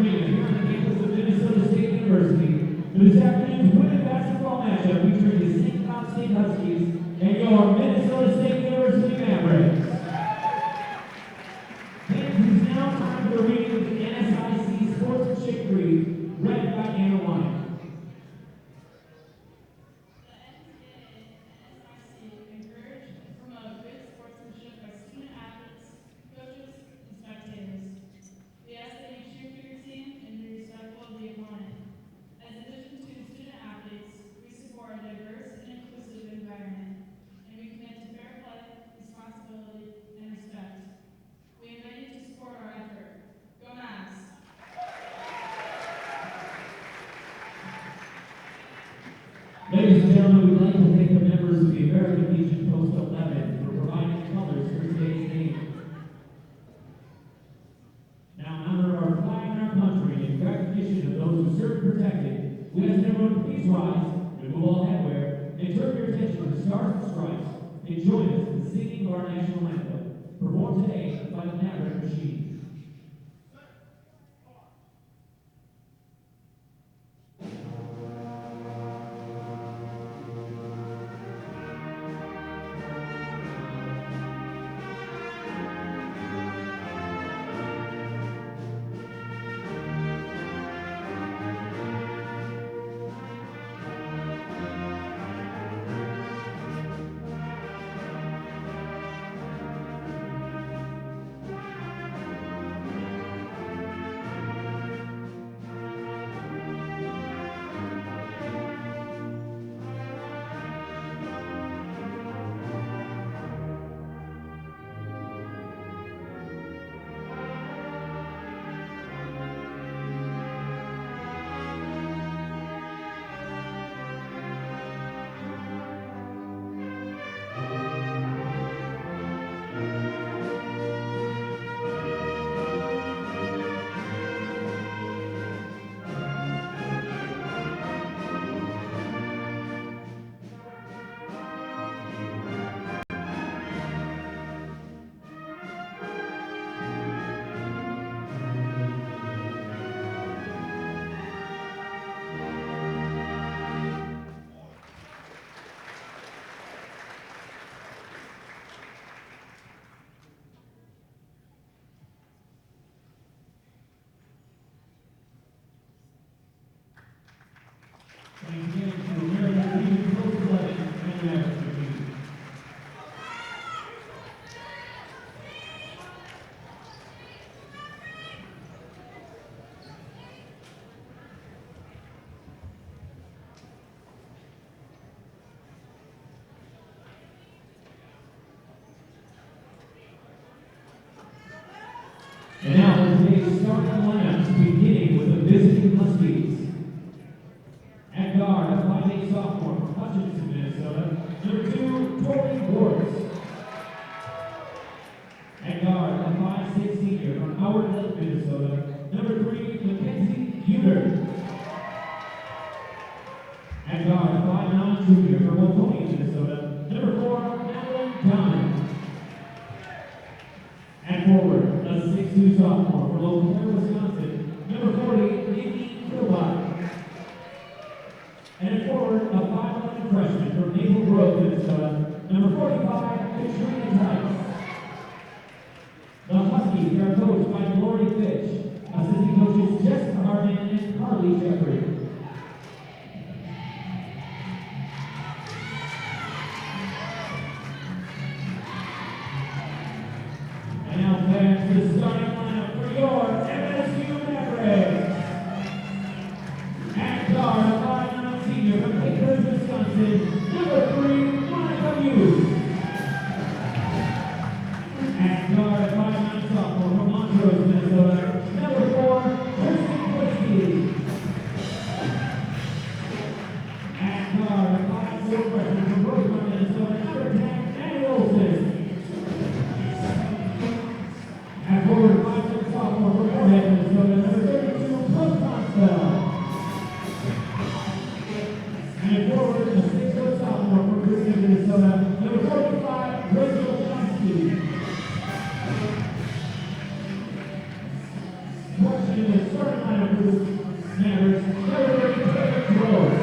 Arena here on the campus of Minnesota State University. For this afternoon's women's basketball matchup featuring the St. Cloud State Huskies and your Minnesota State University Mavericks. And it's now time for the reading of the NSIC Sportsmanship Creed, read by Anna Wine. Ladies and gentlemen, we'd like to thank the members of the American Legion Post 11 for providing the colors for today's game. Now, in honor of our flag and our country, and in recognition of those who serve and protected, we ask everyone to please rise, remove all headwear, and turn your attention to the Stars and Stripes, and join us in the singing of our national anthem, performed today by the Mavericks Machine. And again, to the American Legion Post 11 and the Mavericks Machine. And now for today's starting lineup, beginning with the visiting Huskies. At guard, a 5'8" sophomore from Hutchinson, Minnesota, number 2, Tori Boris. At guard, a 5'6" senior from Howard Lake, Minnesota, number 3, Mackenzie Huber. At guard, a 5'9" junior from Waconia, Minnesota, number 4, Madeline Dunn. At forward, a 6'2" sophomore from Eau Claire, Wisconsin, number 40, Nikki Kilbot. And at forward, a 5'11" freshman from Maple Grove, Minnesota, number 45, Katrina Tice. The Huskies are coached by Lori Fitch, assistant coaches Jessica Hartman and Carly Jeffrey. And now fans, the starting lineup for your MSU Mavericks. At guard, a 5'9" senior from Lakehurst, Wisconsin, number 3, Monica Hughes. At guard, a 5'9" sophomore from Montrose, Minnesota, number 4, Kristen Whiskey. At guard, a 5'4" freshman from Brooklyn, Minnesota, number 10, Annie Olsen. At forward, a 5'6" sophomore from Moorhead, Minnesota, number 32, Brooke Constell. And forward, a 6' sophomore from Virginia, Minnesota, number 45, Rachel Johnson. introduction to the starting lineup for the Mavericks, number 30, Rose.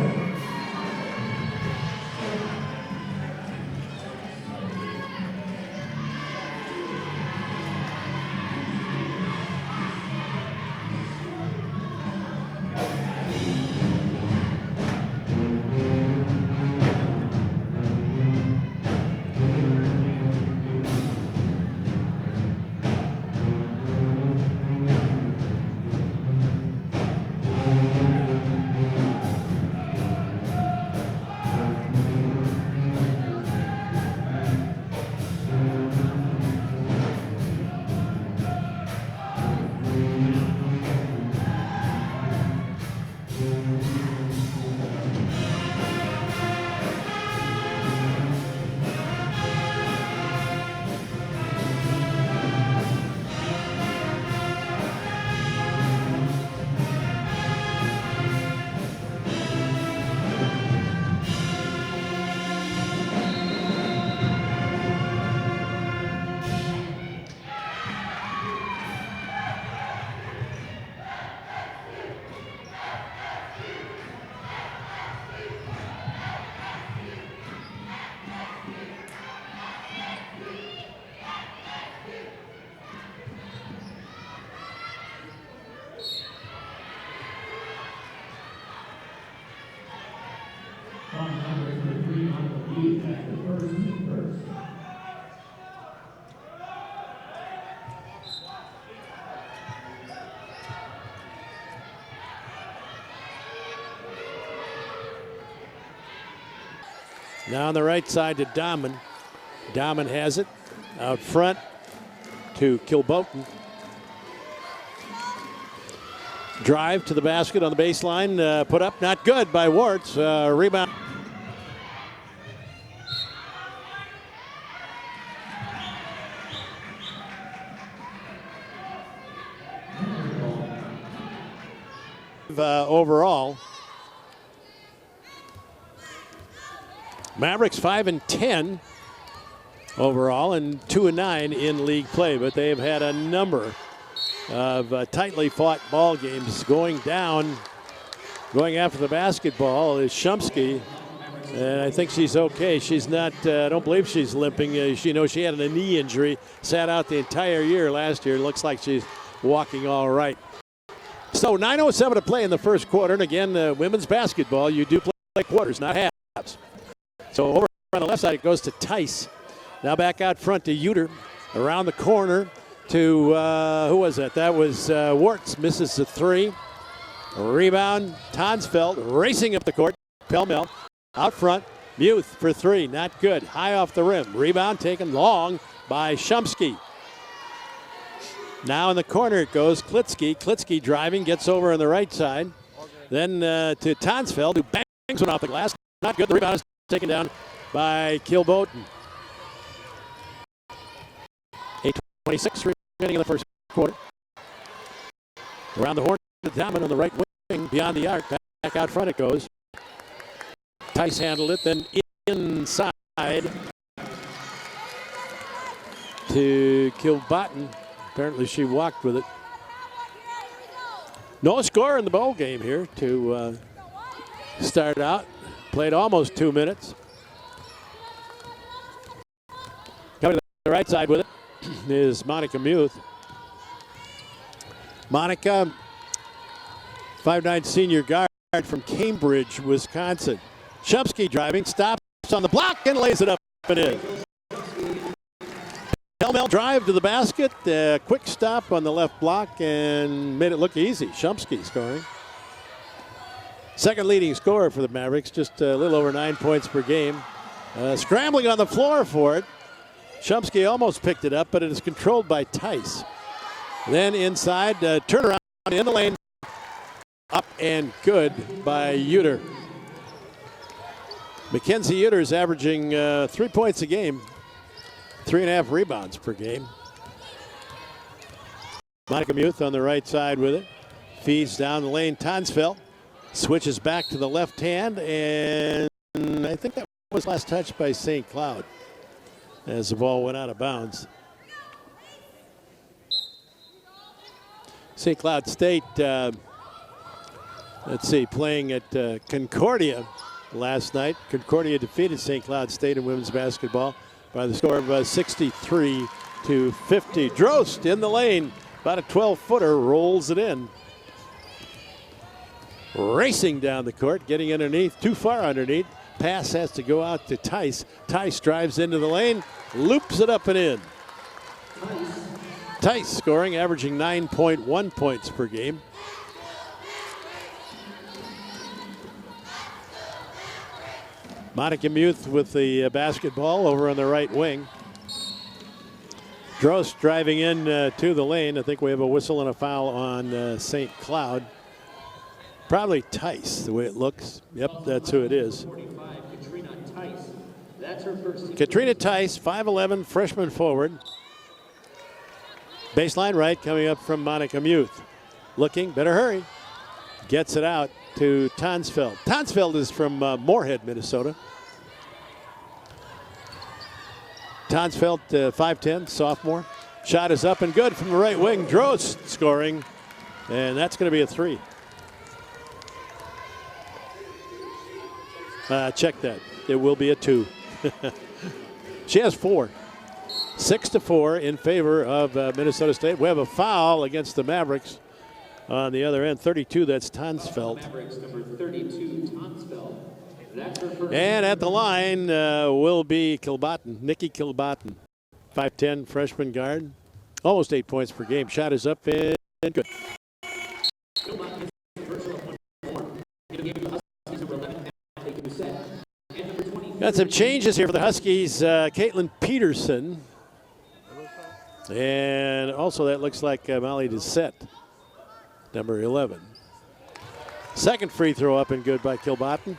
Now on the right side to Dahman. Dahman has it out front to Kilboten. Drive to the basket on the baseline. Put up, not good by Warts. Rebound. Overall. Mavericks 5-10 overall and 2-9 in league play, but they have had a number of tightly fought ball games. Going down, going after the basketball is Shumsky, and I think she's okay. She's not, I don't believe she's limping. She had a knee injury, sat out the entire year last year. Looks like she's walking all right. So 9:07 to play in the first quarter, and again, women's basketball, you do play quarters, not halves. So over on the left side, it goes to Tice. Now back out front to Uter. Around the corner to, who was that? That was Warts. Misses the three. Rebound, Tonsfeld racing up the court. Pell-mell out front. Muth for three. Not good. High off the rim. Rebound taken long by Shumsky. Now in the corner it goes. Klitsky. Klitsky driving, gets over on the right side. Then to Tonsfeld, who bangs one off the glass. Not good. The rebound is taken down by Kilboten. 8:26 remaining in the first quarter. Around the horn to Dahman on the right wing, beyond the arc. Back out front it goes. Tice handled it, then inside to Kilboten. Apparently she walked with it. No score in the ball game here to start out. Played almost 2 minutes. Coming to the right side with it is Monica Muth. Monica, 5'9" senior guard from Cambridge, Wisconsin. Shumsky driving, stops on the block and lays it up and in. Pell-mell drive to the basket. Quick stop on the left block and made it look easy. Shumsky scoring. Second leading scorer for the Mavericks, just a little over 9 points per game. Scrambling on the floor for it. Shumsky almost picked it up, but it is controlled by Tice. Then inside, turnaround in the lane. Up and good by Uter. Mackenzie Uter is averaging 3 points a game, 3.5 rebounds per game. Monica Muth on the right side with it. Feeds down the lane. Tonsfeld switches back to the left hand, and I think that was last touched by St. Cloud as the ball went out of bounds. St. Cloud State, playing at Concordia last night. Concordia defeated St. Cloud State in women's basketball by the score of 63-50. Drost in the lane, about a 12-footer, rolls it in. Racing down the court, getting underneath, too far underneath. Pass has to go out to Tice. Tice drives into the lane, loops it up and in. Tice scoring, averaging 9.1 points per game. Monica Muth with the basketball over on the right wing. Drost driving in to the lane. I think we have a whistle and a foul on St. Cloud. Probably Tice, the way it looks. Yep, that's who it is. Katrina Tice, 5'11", freshman forward. Baseline right, coming up from Monica Muth. Looking, better hurry. Gets it out to Tonsfeld. Tonsfeld is from Moorhead, Minnesota. Tonsfeld, 5'10", sophomore. Shot is up and good from the right wing. Drost scoring, and that's going to be a three. Check that. It will be a two. She has 4. 6-4 in favor of Minnesota State. We have a foul against the Mavericks on the other end. 32, that's Tonsfeld. Mavericks number 32, Tonsfeld. And at the line will be Kilbotten, Nikki Kilbotten. 5'10", freshman guard. Almost 8 points per game. Shot is up and good. Got some changes here for the Huskies. Caitlin Peterson. And also that looks like Molly Doucette, number 11. Second free throw up and good by Kilbotten.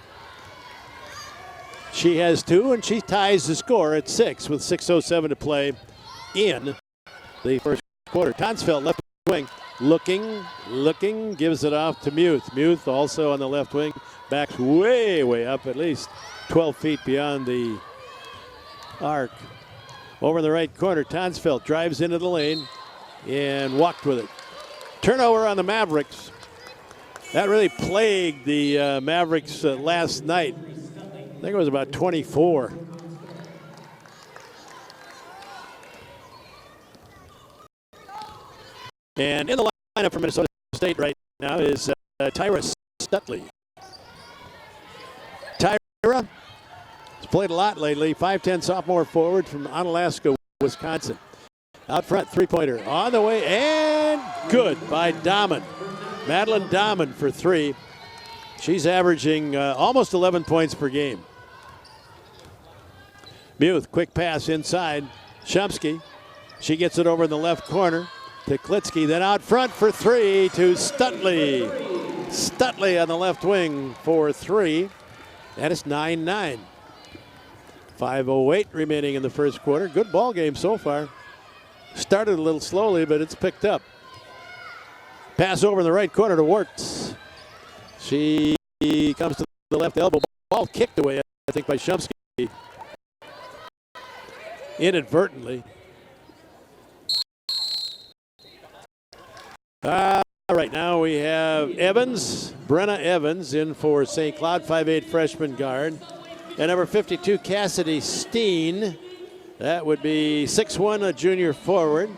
She has 2, and she ties the score at 6 with 6:07 to play in the first quarter. Tonsfeld left wing, looking, gives it off to Muth. Muth also on the left wing, backs way up, at least 12 feet beyond the arc. Over in the right corner, Tonsfeld drives into the lane and walked with it. Turnover on the Mavericks. That really plagued the Mavericks last night. I think it was about 24. And in the lineup for Minnesota State right now is Tyra Stutley. Tyra has played a lot lately. 5'10" sophomore forward from Onalaska, Wisconsin. Out front, three-pointer on the way, and good by Dahmen. Madeline Dahmen for 3. She's averaging almost 11 points per game. Muth, quick pass inside. Shumsky. She gets it over in the left corner to Klitsky. Then out front for 3 to Stutley. Stutley on the left wing for 3. And it's 9-9. 5:08 remaining in the first quarter. Good ball game so far. Started a little slowly, but it's picked up. Pass over in the right corner to Wirtz. She comes to the left elbow. Ball kicked away, I think, by Shumsky. Inadvertently. All right, now we have Evans, Brenna Evans, in for St. Cloud, 5'8" freshman guard. And number 52, Cassidy Steen. That would be 6'1", a junior forward.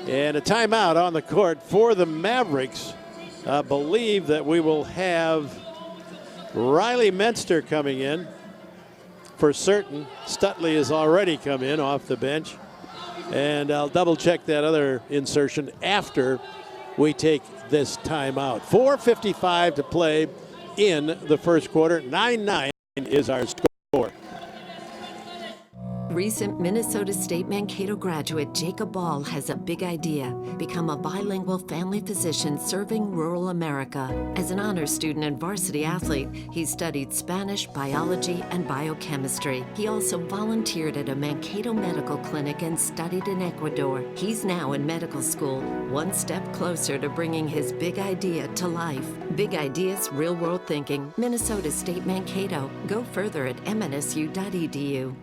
And a timeout on the court for the Mavericks. I believe that we will have Riley Menster coming in for certain. Stutley has already come in off the bench. And I'll double check that other insertion after we take this timeout. 4:55 to play in the first quarter. 9-9 is our score. Recent Minnesota State Mankato graduate Jacob Ball has a big idea: become a bilingual family physician serving rural America. As an honors student and varsity athlete, he studied Spanish, biology, and biochemistry. He also volunteered at a Mankato medical clinic and studied in Ecuador. He's now in medical school, one step closer to bringing his big idea to life. Big ideas, real world thinking. Minnesota State Mankato. Go further at mnsu.edu.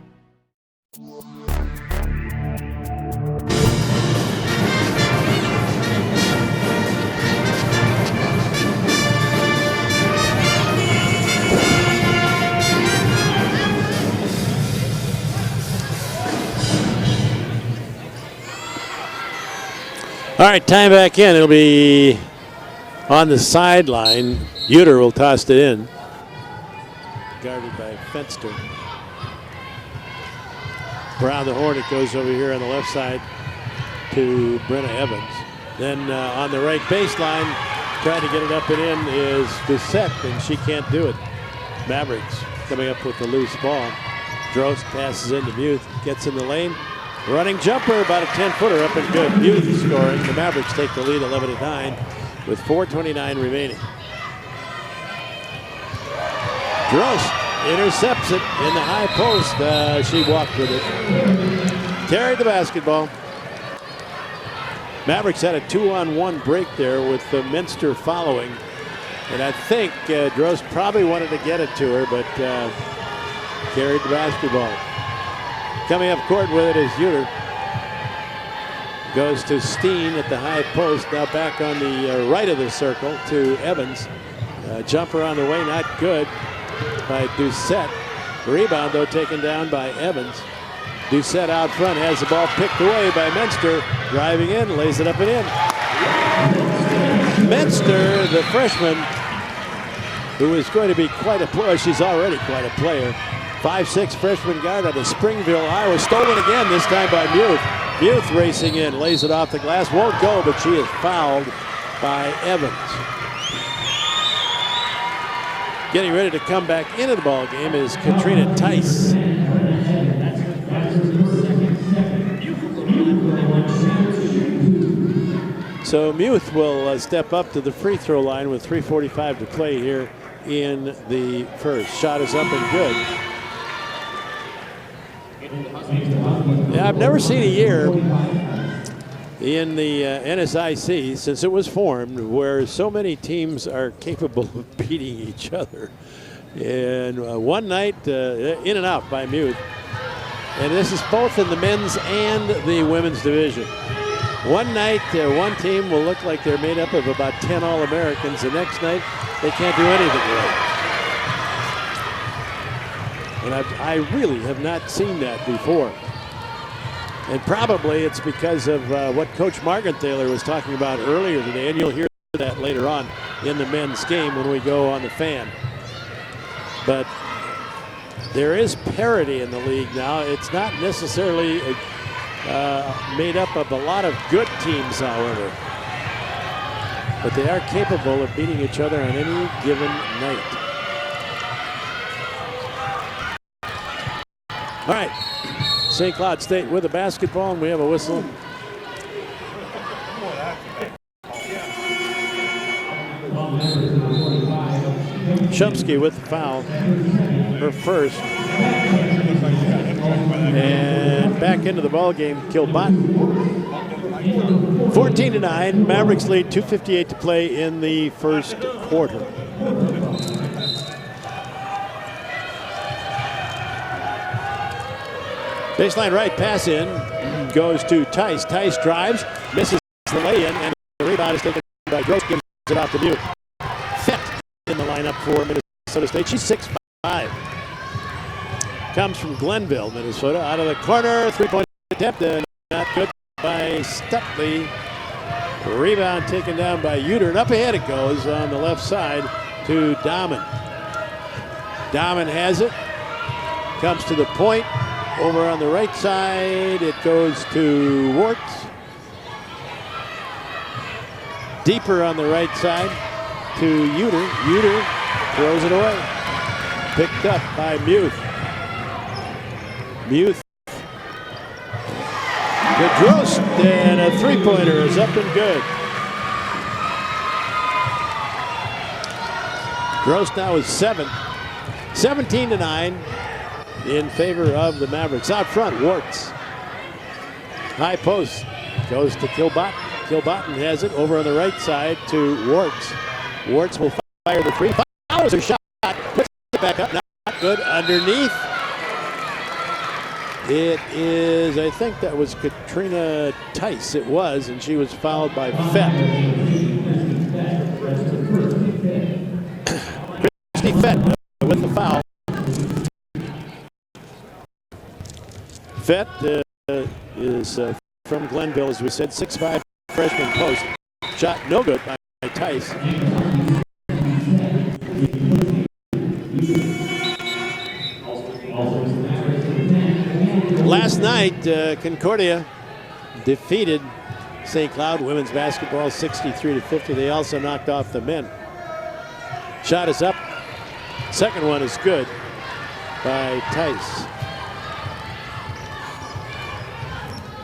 All right, time back in. It'll be on the sideline. Uter will toss it in. Guarded by Fenster. Around the horn, it goes over here on the left side to Brenna Evans. Then on the right baseline, trying to get it up and in is Doucette, and she can't do it. Mavericks coming up with the loose ball. Drost passes into Muth, gets in the lane. Running jumper, about a 10-footer up and good. Muth scoring. The Mavericks take the lead 11-9 with 4:29 remaining. Drost intercepts it in the high post. She walked with it. Carried the basketball. Mavericks had a 2-on-1 break there with Minster following. And I think Drost probably wanted to get it to her, but carried the basketball. Coming up court with it is Uter. Goes to Steen at the high post. Now back on the right of the circle to Evans. Jumper on the way, not good by Doucette. Rebound, though, taken down by Evans. Doucette out front has the ball picked away by Minster. Driving in, lays it up and in. Minster, the freshman, who is going to be quite a player. She's already quite a player. 5'6" freshman guard out of Springville, Iowa. Stolen again, this time by Muth. Muth racing in, lays it off the glass. Won't go, but she is fouled by Evans. Getting ready to come back into the ball game is Katrina Tice. So Muth will step up to the free throw line with 3:45 to play here in the first. Shot is up and good. Yeah, I've never seen a year in the NSIC since it was formed where so many teams are capable of beating each other. And one night, in and out by Muth. And this is both in the men's and the women's division. One night, one team will look like they're made up of about 10 All-Americans. The next night, they can't do anything right. And I really have not seen that before. And probably it's because of what Coach Margenthaler was talking about earlier today, and you'll hear that later on in the men's game when we go on the fan. But there is parity in the league now. It's not necessarily made up of a lot of good teams, however. But they are capable of beating each other on any given night. All right, St. Cloud State with the basketball, and we have a whistle. Shumsky with the foul, her first. And back into the ball game, Kilbot. 14-9, Mavericks lead, 2:58 to play in the first quarter. Baseline right, pass in, goes to Tice. Tice drives, misses the lay-in, and the rebound is taken by Gross, gives it out to Muth. Fett in the lineup for Minnesota State. She's 6'5". Comes from Glenville, Minnesota. Out of the corner, three-point attempt, and not good by Stutley. Rebound taken down by Uter, and up ahead it goes on the left side to Dahman. Dahman has it, comes to the point. Over on the right side, it goes to Warts. Deeper on the right side to Uter. Uter throws it away. Picked up by Muth. Muth. The Drost, and a three-pointer is up and good. Drost now is 7. 17-9. In favor of the Mavericks. Out front, Warts. High post goes to Kilbot. Kilbotten has it over on the right side to Warts. Warts will fire the three. Fires her shot. Puts it back up. Not good. Underneath. It is, I think that was Katrina Tice. It was, and she was fouled by Fett. Christy Fett with the foul. Fett is from Glenville, as we said, 6'5", freshman post. Shot no good by Tice. Last night, Concordia defeated St. Cloud women's basketball 63-50. They also knocked off the men. Shot is up. Second one is good by Tice.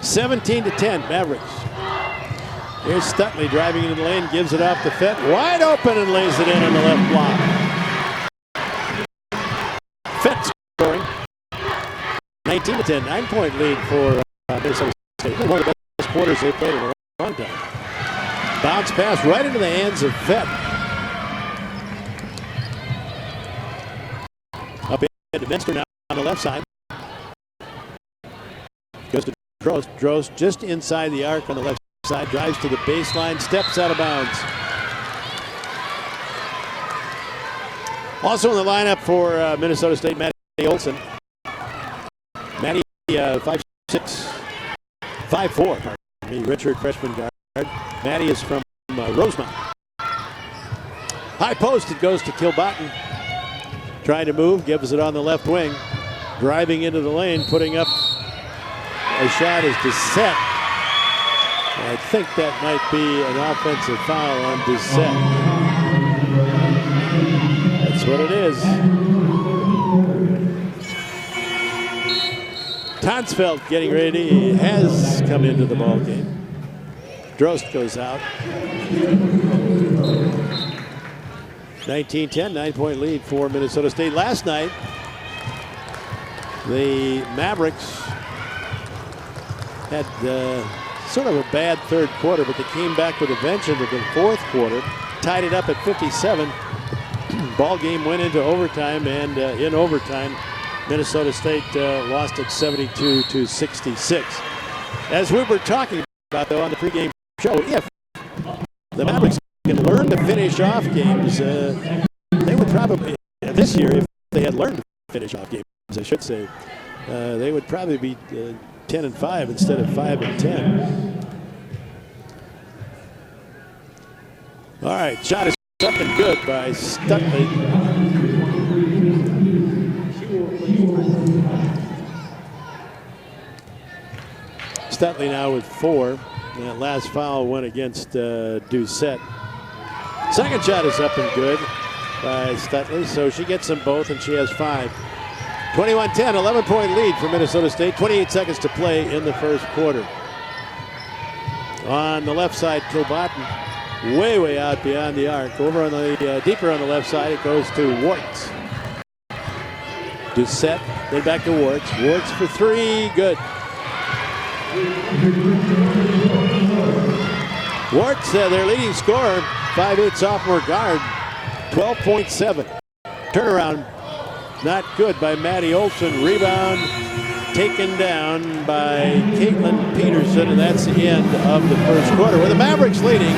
17-10, Mavericks. Here's Stutley driving into the lane, gives it off to Fett. Wide open and lays it in on the left block. Fett scoring. 19-10, 9-point lead for Minnesota State. One of the best quarters they've played in a long time. Bounce pass right into the hands of Fett. Up into Minster now on the left side. Goes to Drost. Drost just inside the arc on the left side. Drives to the baseline. Steps out of bounds. Also in the lineup for Minnesota State, Maddie Olson. Maddie, 5'6", 5'4", pardon me, redshirt freshman guard. Maddie is from Rosemont. High post, it goes to Kilbotton. Trying to move, gives it on the left wing. Driving into the lane, putting up a shot is Doucette. I think that might be an offensive foul on Doucette. That's what it is. Tonsfeld getting ready. He has come into the ball game. Drost goes out. 19-10, 9-point lead for Minnesota State. Last night, the Mavericks had sort of a bad third quarter, but they came back with a vengeance in the fourth quarter, tied it up at 57. Ball game went into overtime, and in overtime, Minnesota State lost it 72-66. As we were talking about, though, on the pregame show, if the Mavericks can learn to finish off games, they would probably, this year, if they had learned to finish off games, I should say, they would probably be 10-5 instead of 5-10. All right, shot is up and good by Stutley. Stutley now with 4. And that last foul went against Doucette. Second shot is up and good by Stutley, so she gets them both and she has 5. 21-10, 11-point lead for Minnesota State. 28 seconds to play in the first quarter. On the left side, Kilbotton way out beyond the arc. Over on the deeper on the left side, it goes to Warts. Doucette, then back to Warts. Warts for 3, good. Warts, their leading scorer, 5'8" sophomore guard, 12.7. Turnaround, not good by Maddie Olson. Rebound taken down by Caitlin Peterson, and that's the end of the first quarter, with the Mavericks leading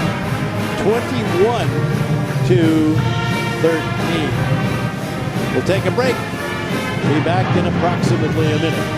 21-13. We'll take a break. Be back in approximately a minute.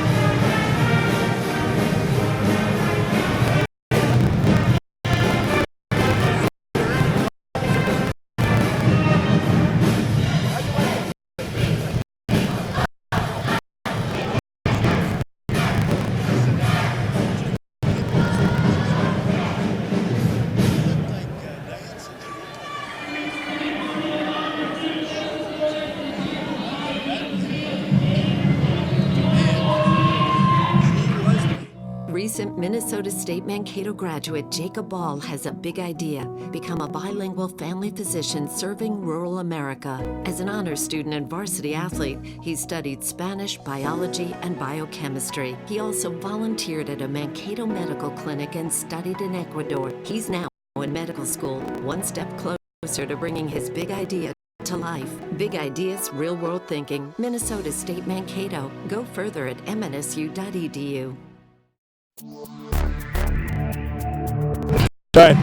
Recent Minnesota State Mankato graduate Jacob Ball has a big idea: become a bilingual family physician serving rural America. As an honors student and varsity athlete, he studied Spanish, biology, and biochemistry. He also volunteered at a Mankato medical clinic and studied in Ecuador. He's now in medical school, one step closer to bringing his big idea to life. Big ideas, real world thinking. Minnesota State Mankato. Go further at mnsu.edu. Right.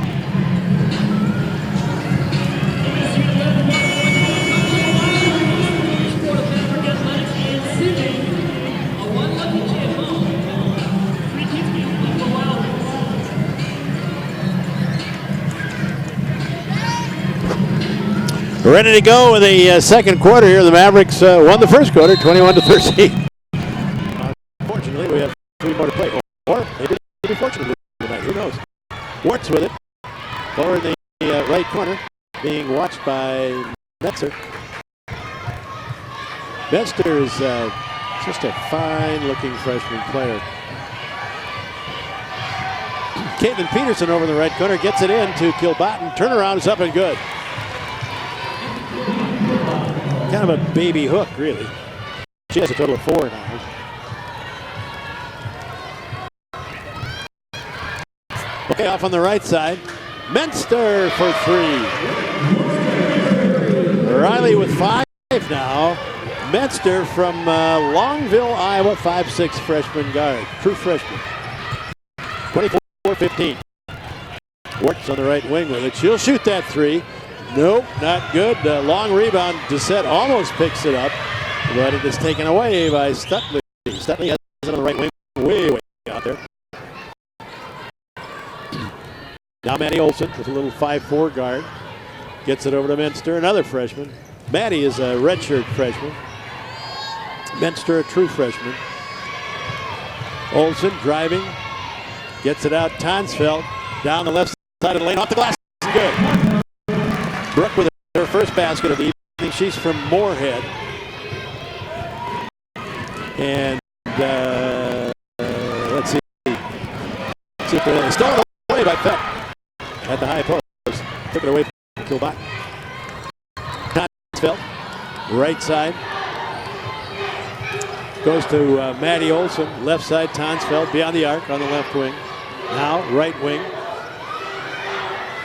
Ready to go with the second quarter here. The Mavericks won the first quarter, 21-13. Unfortunately, we have 3 more to play. Or maybe they'll be fortunate tonight. Who knows? Wart's with it. Over in the right corner, being watched by Metzer. Metzer is just a fine-looking freshman player. Caitlin Peterson over in the right corner gets it in to Kilbottom. Turnaround is up and good. Kind of a baby hook, really. She has a total of 4 now. Okay, off on the right side. Menster for 3. Riley with 5 now. Menster from Longville, Iowa, 5'6" freshman guard. True freshman. 24-15. Works on the right wing with it. She'll shoot that 3. Nope, not good. Long rebound. Doucette almost picks it up, but it is taken away by Stutley. Stutley has it on the right wing, way out there. Now Maddie Olson with a little 5'4" guard. Gets it over to Menster, another freshman. Maddie is a redshirt freshman. Menster a true freshman. Olson driving. Gets it out. Tonsfeld down the left side of the lane. Off the glass. Good. Brooke with her first basket of the evening. She's from Moorhead. And let's see. Stolen away by Peck at the high post. Took it away from Kilbot. Tonsfeld, right side. Goes to Maddie Olson. Left side, Tonsfeld beyond the arc on the left wing. Now, right wing.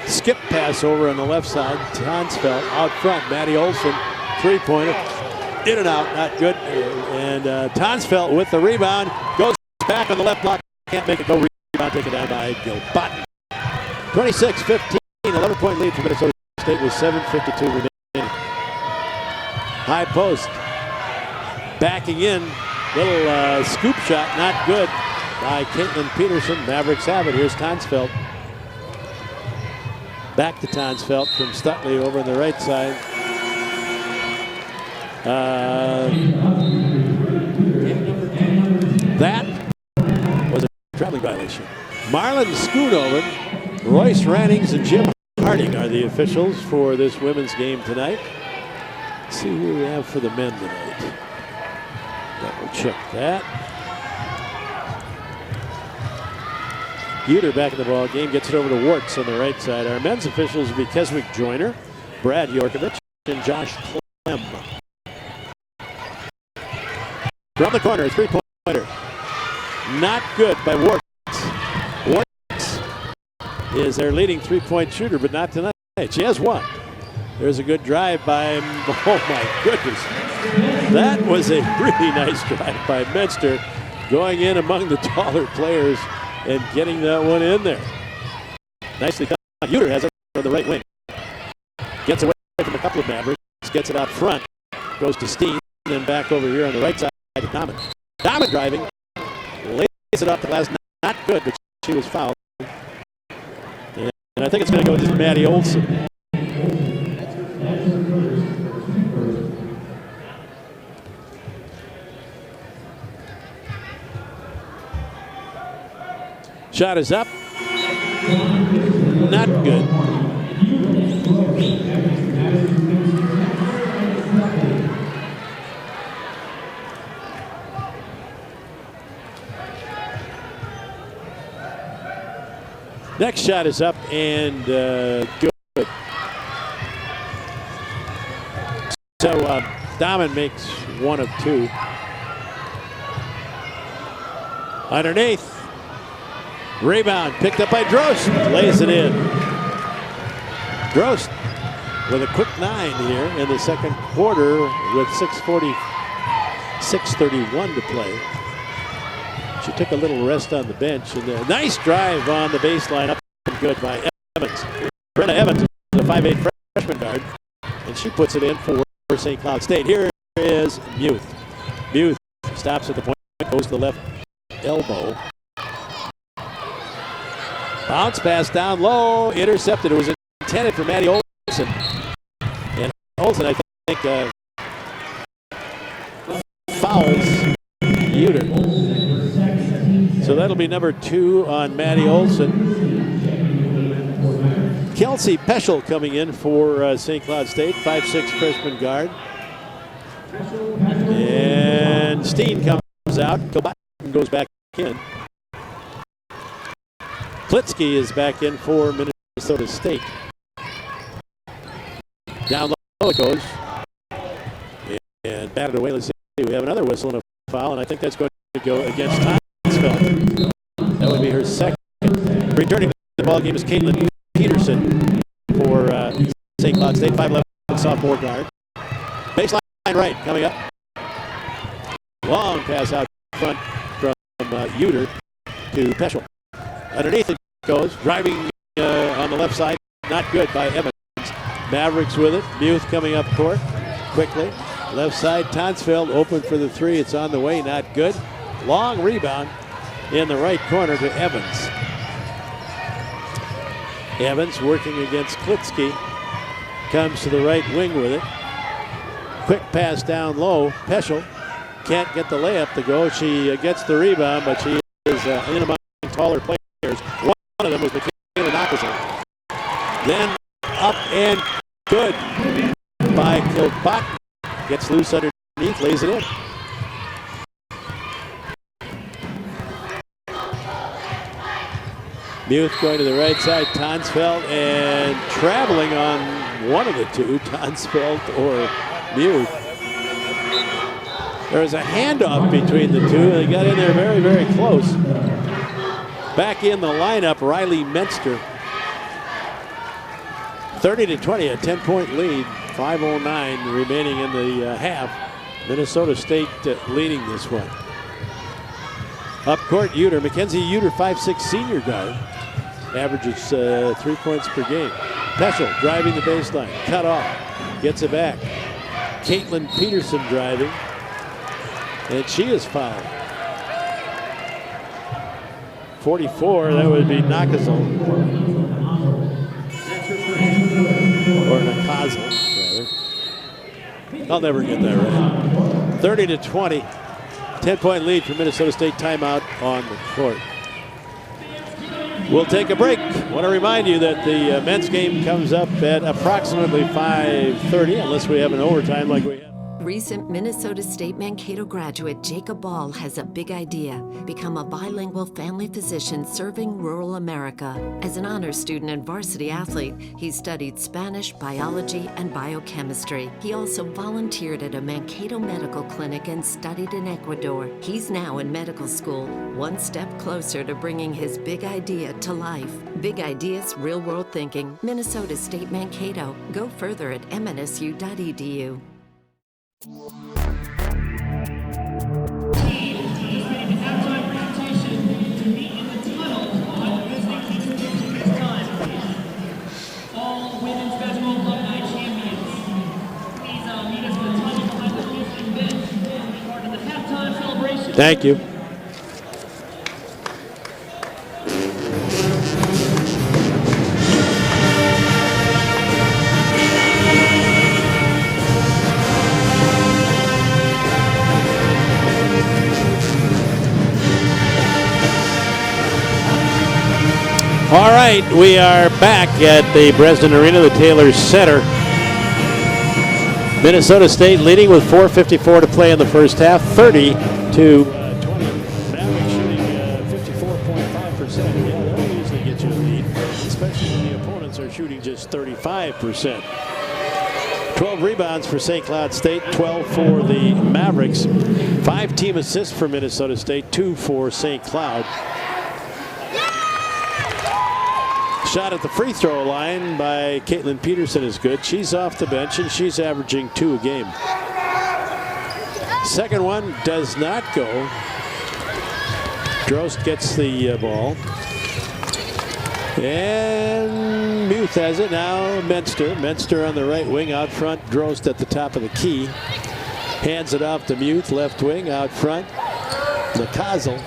Skip pass over on the left side. Tonsfeld out front. Maddie Olson, 3-pointer. In and out, not good. And Tonsfeld with the rebound. Goes back on the left block. Can't make it go. Rebound taken down by Gilbot. 26-15. 11-point lead for Minnesota State with 7:52 remaining. High post. Backing in. Little scoop shot. Not good by Caitlin Peterson. Mavericks have it. Here's Tonsfeld. Back to Tonsfeld from Stutley over on the right side. That was a traveling violation. Marlon Schoonoven, Royce Rannings, and Jim Harding are the officials for this women's game tonight. Let's see who we have for the men tonight. Double check that. Uter back in the ball game, gets it over to Warts on the right side. Our men's officials will be Keswick Joyner, Brad Yorkovich, and Josh Clem. From the corner, 3-pointer. Not good by Warts. Warts is their leading 3-point shooter, but not tonight. She has 1. There's a good drive by, oh my goodness. That was a really nice drive by Menster, going in among the taller players and getting that one in there. Nicely done. Uter has it on the right wing. Gets away from a couple of Mavericks. Gets it out front. Goes to Steen. Then back over here on the right side to Dahmen. Dahmen driving. Lays it off the glass. Not good, but she was fouled. And I think it's going to go to Maddie Olson. Shot is up. Not good. Next shot is up and good. So Dahmen makes 1 of 2. Underneath. Rebound picked up by Drost. Lays it in. Drost with a quick 9 here in the second quarter with 6:31 to play. She took a little rest on the bench. And a nice drive on the baseline up and good by Evans. Brenna Evans is a 5'8" freshman guard. And she puts it in for St. Cloud State. Here is Muth. Muth stops at the point, goes to the left elbow. Bounce pass down low, intercepted. It was intended for Maddie Olson. And Olsen, I think, fouls Uter. So that'll be number 2 on Maddie Olsen. Kelsey Peschel coming in for St. Cloud State, 5'6" freshman guard. And Steen comes out. Kobatin goes back in. Klitsky is back in for Minnesota State. Down low it goes. And batted away. Let's see. We have another whistle and a foul, and I think that's going to go against Tonsfeld. That would be her second. Returning the ball game is Caitlin Peterson for St. Cloud State, 5'11" sophomore guard. Baseline right coming up. Long pass out front from Uter to Peschel. Underneath it goes, driving on the left side. Not good by Evans. Mavericks with it. Muth coming up court quickly. Left side, Tonsfeld open for the 3. It's on the way, not good. Long rebound in the right corner to Evans. Evans working against Klitsky. Comes to the right wing with it. Quick pass down low. Peschel can't get the layup to go. She gets the rebound, but she is in among taller players. One of them was Michaela Nockerson. Then up and good by Kilpatrick. Gets loose underneath, lays it in. Muth going to the right side, Tonsfeld, and traveling on one of the two, Tonsfeld or Muth. There was a handoff between the two. They got in there very, very close. Back in the lineup, Riley Menster. 30-20, a 10-point lead. 5:09 remaining in the half. Minnesota State leading this one. Up court, Uter. Mackenzie Uter, 5'6" senior guard. Averages 3 points per game. Peschel driving the baseline. Cut off. Gets it back. Caitlin Peterson driving. And she is fouled. 44, that would be Nakazel. Or Nakazel, rather. I'll never get that right. 30-20. 10-point lead for Minnesota State. Timeout on the court. We'll take a break. I want to remind you that the men's game comes up at approximately 5:30, unless we have an overtime like we have. Recent Minnesota State Mankato graduate Jacob Ball has a big idea: become a bilingual family physician serving rural America. As an honors student and varsity athlete, he studied Spanish, biology, and biochemistry. He also volunteered at a Mankato medical clinic and studied in Ecuador. He's now in medical school, one step closer to bringing his big idea to life. Big ideas, real-world thinking. Minnesota State Mankato. Go further at mnsu.edu. All women's basketball alumni champions. Please meet us in the tunnel behind the hosting bench and be part of the halftime celebration. Thank you. All right, we are back at the Bresnan Arena, the Taylor Center. Minnesota State leading with 4:54 to play in the first half, 30-20. Mavericks shooting 54.5%. Yeah, that'll usually get you a lead, especially when the opponents are shooting just 35%. 12 rebounds for St. Cloud State, 12 for the Mavericks. 5 team assists for Minnesota State, 2 for St. Cloud. Shot at the free throw line by Caitlin Peterson is good. She's off the bench and she's averaging 2 a game. Second one does not go. Drost gets the ball. And Muth has it now. Menster. Menster on the right wing out front. Drost at the top of the key. Hands it off to Muth, left wing out front. Nakazel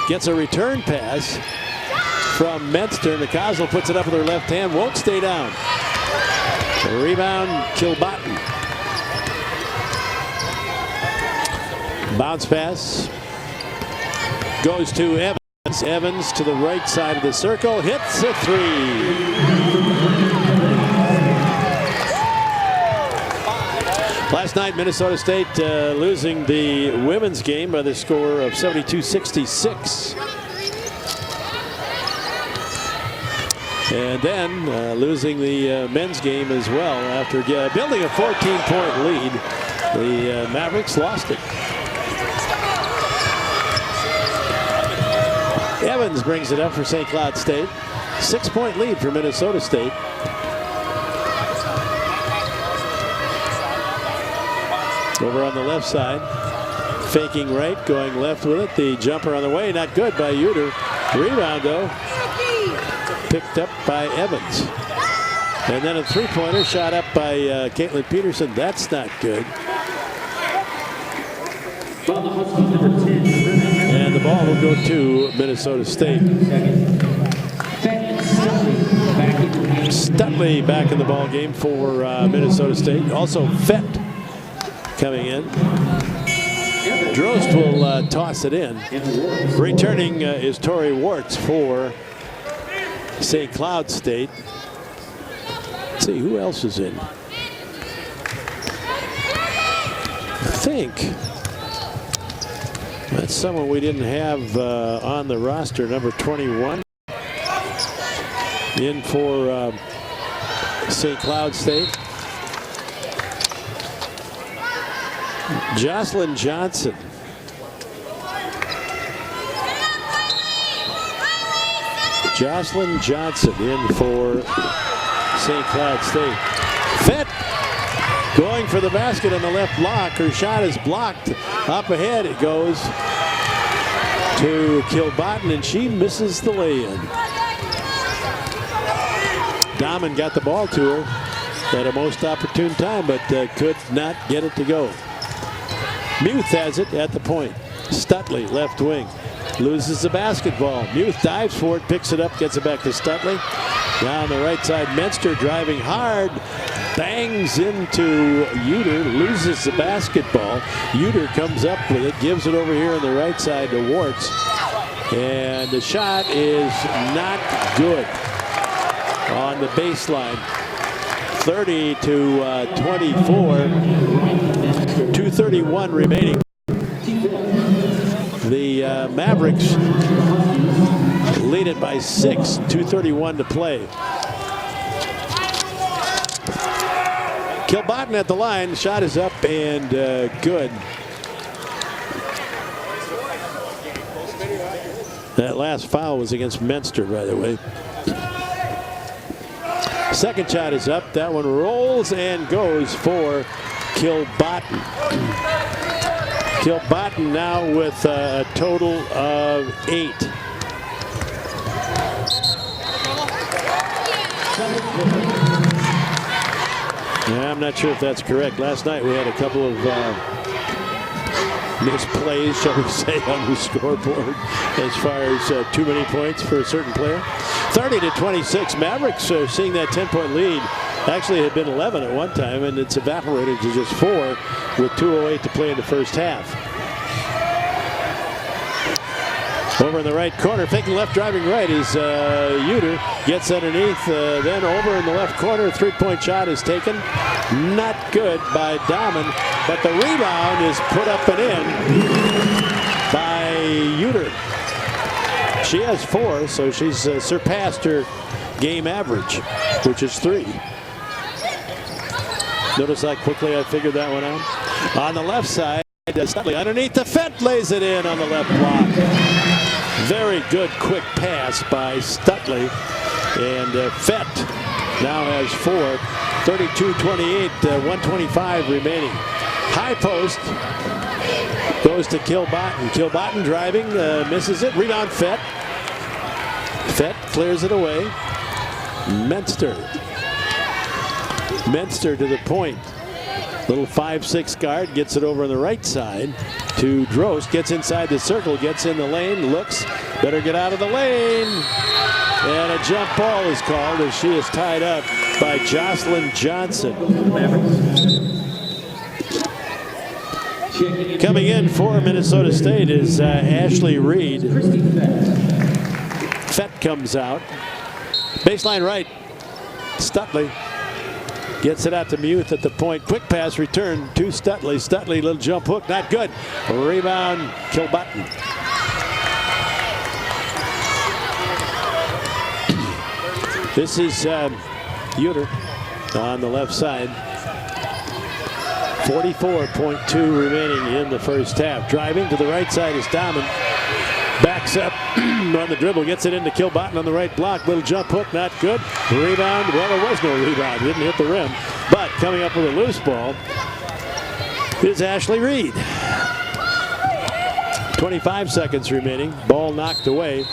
gets a return pass from Menster. Nakazel puts it up with her left hand, won't stay down. Rebound, Kilbottom. Bounce pass. Goes to Evans. Evans to the right side of the circle. Hits a three. Last night, Minnesota State losing the women's game by the score of 72-66. And then losing the men's game as well. After building a 14-point lead, the Mavericks lost it. Evans brings it up for St. Cloud State. 6-point lead for Minnesota State. Over on the left side, faking right, going left with it. The jumper on the way, not good by Uter. Rebound though, picked up by Evans. And then a three-pointer shot up by Caitlin Peterson. That's not good. And the ball will go to Minnesota State. Stutley back in the ball game for Minnesota State. Also Fett coming in. Drost will toss it in. Returning is Tori Warts for St. Cloud State. Let's see who else is in. I think that's someone we didn't have on the roster, number 21. In for St. Cloud State. Jocelyn Johnson. Jocelyn Johnson in for St. Cloud State. Fett going for the basket on the left block. Her shot is blocked. Up ahead it goes to Kilbottom, and she misses the lay-in. Dahman got the ball to her at a most opportune time, but could not get it to go. Muth has it at the point. Stutley, left wing, loses the basketball. Muth dives for it, picks it up, gets it back to Stutley. Down the right side, Menster driving hard, bangs into Uter, loses the basketball. Uter comes up with it, gives it over here on the right side to Warts. And the shot is not good on the baseline. 30-24. 2:31 remaining. The Mavericks lead it by 6. 2:31 to play. Kilbottom at the line. Shot is up and good. That last foul was against Menster, by the way. Second shot is up. That one rolls and goes for Kilbottom. Kilbottom now with a total of 8. Yeah, I'm not sure if that's correct. Last night we had a couple of misplays, shall we say, on the scoreboard as far as too many points for a certain player. 30-26. Mavericks are seeing that 10-point lead. Actually, it had been 11 at one time, and it's evaporated to just 4 with 2:08 to play in the first half. Over in the right corner, faking left, driving right is Uter. Gets underneath, then over in the left corner. Three-point shot is taken. Not good by Dahman, but the rebound is put up and in by Uter. She has 4, so she's surpassed her game average, which is 3. Notice how quickly I figured that one out. On the left side, Stutley underneath the Fett lays it in on the left block. Very good quick pass by Stutley. And Fett now has 4. 32-28, 125 remaining. High post goes to Kilbottom. Kilbottom driving, misses it. Rebound Fett. Fett clears it away. Menster. Menster to the point. Little 5'6" guard gets it over on the right side to Drost. Gets inside the circle, gets in the lane, looks, better get out of the lane. And a jump ball is called as she is tied up by Jocelyn Johnson. Coming in for Minnesota State is Ashley Reed. Fett comes out. Baseline right. Stutley gets it out to Muth at the point. Quick pass return to Stutley. Stutley, little jump hook, not good. Rebound, Kilbutton. This is Uter on the left side. 44.2 remaining in the first half. Driving to the right side is Diamond. Backs up on the dribble, gets it into Kilbutton on the right block. Little jump hook, not good. Rebound, well, there was no rebound. Didn't hit the rim. But coming up with a loose ball is Ashley Reed. 25 seconds remaining. Ball knocked away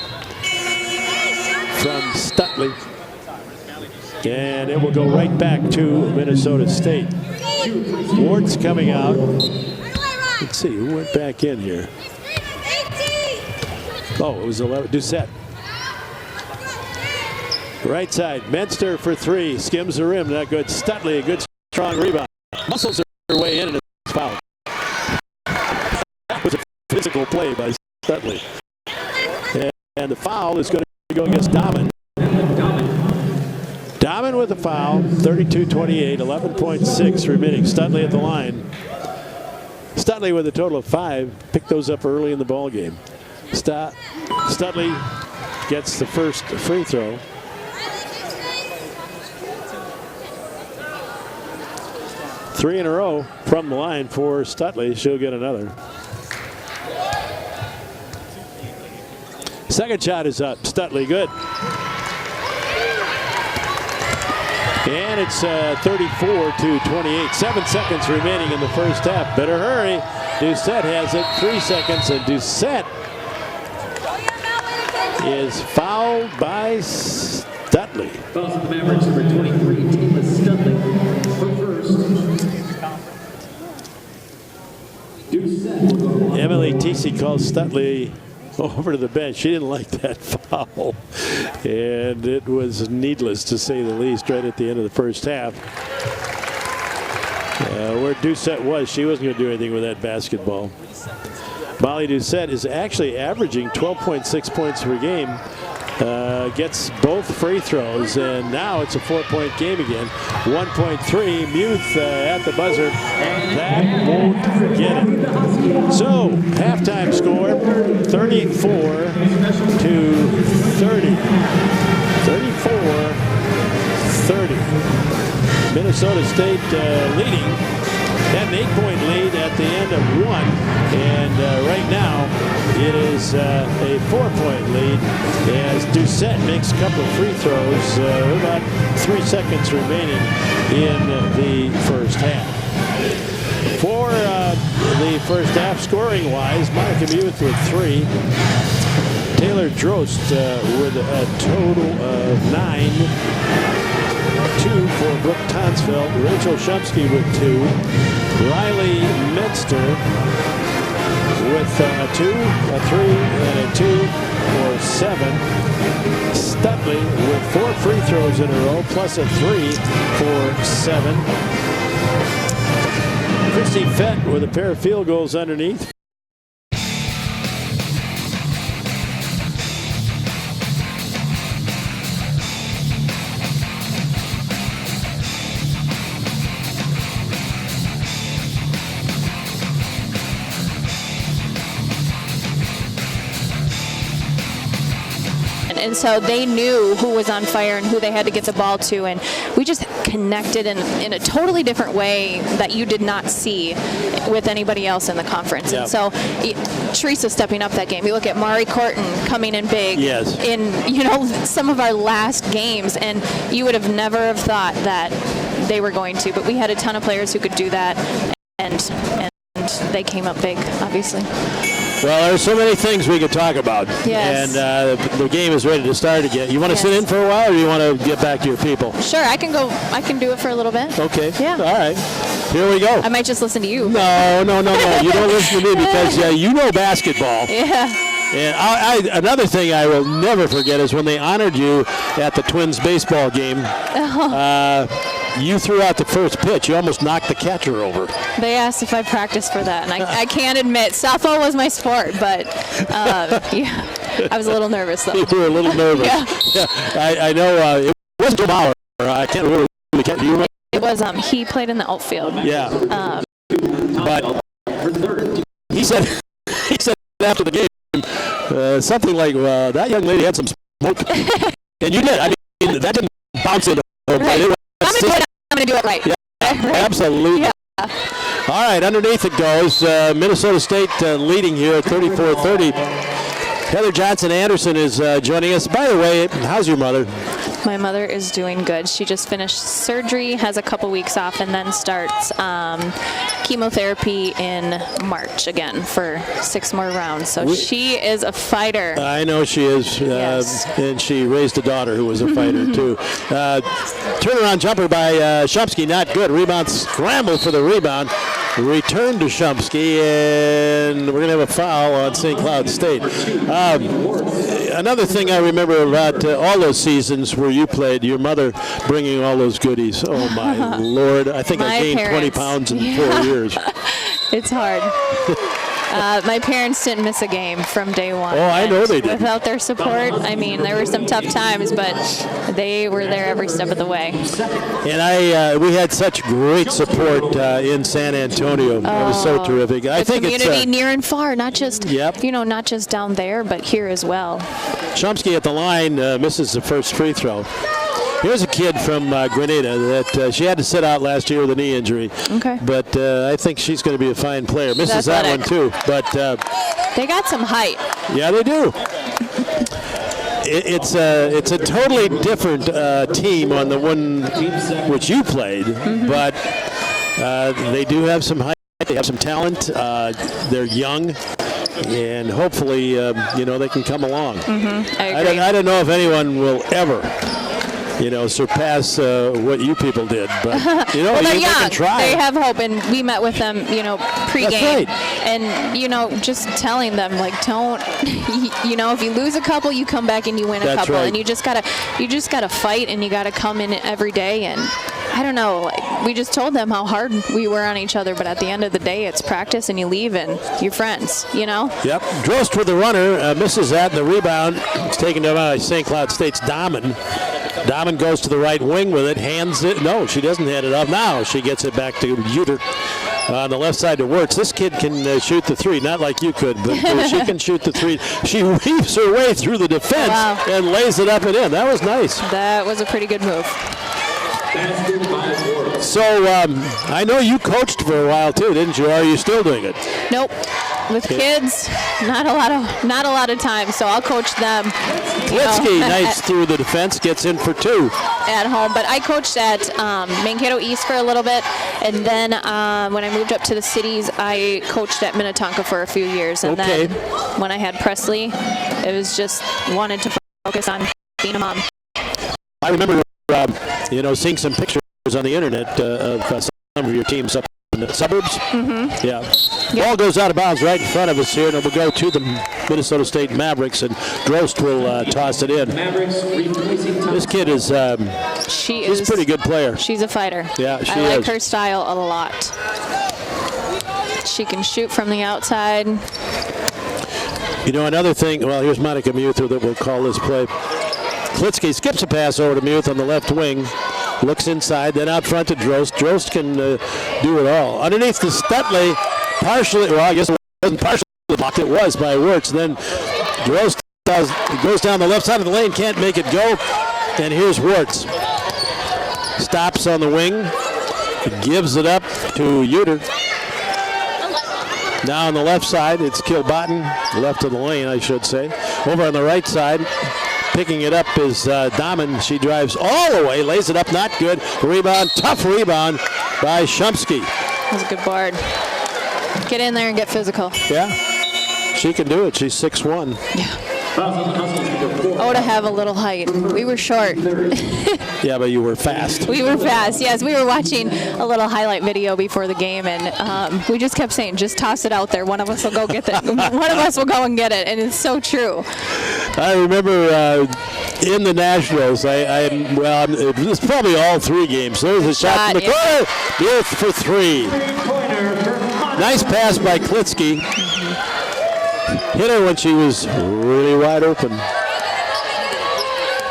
from Stutley. And it will go right back to Minnesota State. Ward's coming out. Let's see, who went back in here? Oh, it was 11. Doucette. Right side. Menster for three. Skims the rim. Not good. Stutley, a good strong rebound. Muscles her way in and it's fouled. That was a physical play by Stutley. And the foul is going to go against Dahmen. Dahmen with a foul. 32-28. 11.6 remaining. Stutley at the line. Stutley with a total of 5. Picked those up early in the ball game. Stutley gets the first free throw. Three in a row from the line for Stutley. She'll get another. Second shot is up. Stutley, good. And it's 34-28. 7 seconds remaining in the first half. Better hurry. Doucette has it. 3 seconds, and Doucette is fouled by Stutley. Fouls on the Mavericks, number 23, Taylor Stutley for first. Emily Tisi calls Stutley over to the bench. She didn't like that foul. And it was needless, to say the least, right at the end of the first half. Where Doucette was, she wasn't going to do anything with that basketball. Molly Doucette is actually averaging 12.6 points per game. Gets both free throws, and now it's a 4-point game again. 1.3. Muth at the buzzer. That won't get it. So, halftime score 34-30. 34-30. Minnesota State leading. Had an 8-point lead at the end of one, and right now it is a 4-point lead as Doucette makes a couple of free throws. About 3 seconds remaining in the first half. For the first half, scoring-wise, Monica Muth with 3. Taylor Drost with a total of 9. 2 for Brooke Tonsfeld. Rachel Shumsky with 2. Riley Menster with 2, a 3, and a 2 for 7. Stutley with 4 free throws in a row, plus a 3 for 7. Christy Fett with a pair of field goals underneath. And so they knew who was on fire and who they had to get the ball to, and we just connected in a totally different way that you did not see with anybody else in the conference. Yep. And so Teresa stepping up that game. You look at Mari Corton coming in big in some of our last games, and you would have never have thought that they were going to, but we had a ton of players who could do that, and they came up big, obviously. Well, there's so many things we could talk about. Yes. And the game is ready to start again. You want to sit in for a while, or do you want to get back to your people? Sure, I can go. I can do it for a little bit. Okay. Yeah. All right. Here we go. I might just listen to you. No. You don't listen to me because you know basketball. Yeah. And another thing I will never forget is when they honored you at the Twins baseball game. You threw out the first pitch. You almost knocked the catcher over. They asked if I practiced for that, and I can't admit, softball was my sport, but yeah, I was a little nervous, though. You were a little nervous. Yeah. I know it wasn't Bauer. I can't really do you remember? It was, he played in the outfield. Yeah. But he said after the game something like, that young lady had some smoke. And you did. I mean, that didn't bounce in. Right. I'm going to do it right. Yeah, absolutely. Yeah. All right, underneath it goes. Minnesota State leading here at 34-30. Heather Johnson-Anderson is joining us. By the way, how's your mother? My mother is doing good. She just finished surgery, has a couple weeks off, and then starts chemotherapy in March again for 6 more rounds. So she is a fighter. I know she is. Yes. And she raised a daughter who was a fighter, too. Turnaround jumper by Shumsky, not good. Rebound scramble for the rebound. Return to Shumsky, and we're going to have a foul on St. Cloud State. Another thing I remember about all those seasons where you played, your mother bringing all those goodies. Oh, my Lord. I think I gained 20 pounds in 4 years. It's hard. My parents didn't miss a game from day one. Oh, I know they did. Without their support, I mean, there were some tough times, but they were there every step of the way. And we had such great support in San Antonio. It was so terrific. I think community near and far, not just yep. Not just down there, but here as well. Shumsky at the line misses the first free throw. Here's a kid from Grenada that she had to sit out last year with a knee injury. Okay. But I think she's going to be a fine player. Misses that one too. But they got some height. Yeah, they do. It's a totally different team on the one which you played, but they do have some height. They have some talent. They're young. And hopefully, they can come along. Mm-hmm. I agree. I don't know if anyone will ever surpass what you people did. But, well, they're young. Can try. They have hope, and we met with them, pregame. That's right. And, just telling them, don't, if you lose a couple, you come back and you win a That's couple. right. And you just gotta fight, and you gotta come in every day. And I don't know, we just told them how hard we were on each other, but at the end of the day, it's practice, and you leave, and you're friends, Yep. Drost with the runner, misses that, and the rebound. It's taken down by St. Cloud State's Dahmen. Dahmen goes to the right wing with it, hands it. No, she doesn't hand it off. Now she gets it back to Uter on the left side to Wirtz. This kid can shoot the three, not like you could, but she can shoot the three. She weaves her way through the defense and lays it up and in. That was nice. That was a pretty good move. So I know you coached for a while too, didn't you? Or are you still doing it? Nope. With kids, not a lot of time. So I'll coach them. Klitsky nights through the defense, gets in for 2 at home. But I coached at Mankato East for a little bit, and then when I moved up to the cities, I coached at Minnetonka for a few years. And then when I had Presley, it was just wanted to focus on being a mom. I remember, seeing some pictures on the internet of some of your teams up in the suburbs. Mm-hmm. Yeah. Yep. Ball goes out of bounds right in front of us here, and it will go to the Minnesota State Mavericks, and Drost will toss it in. This kid is she's a pretty good player. She's a fighter. Yeah, she is. I like her style a lot. She can shoot from the outside. Another thing, well, here's Monica Muther that will call this play. Klitsky skips a pass over to Muth on the left wing. Looks inside, then out front to Drost. Drost can do it all. Underneath to Stutley, partially, well, I guess it wasn't partially blocked, it was by Wirtz. Then Drost goes down the left side of the lane, can't make it go. And here's Wirtz. Stops on the wing, gives it up to Uter. Now on the left side, it's Kilbottom, left of the lane, I should say. Over on the right side, picking it up is Dahmen. She drives all the way, lays it up, not good. Rebound, tough rebound by Shumsky. That was a good board. Get in there and get physical. Yeah, she can do it. She's 6'1". Yeah. Oh, to have a little height. We were short. Yeah, but you were fast. We were fast, yes. We were watching a little highlight video before the game, and we just kept saying, just toss it out there. One of us will go get it. One of us will go and get it, and it's so true. I remember in the Nationals, it was probably all 3 games. There was a shot from the corner. Muth for 3. Nice pass by Klitsky. Hit her when she was really wide open.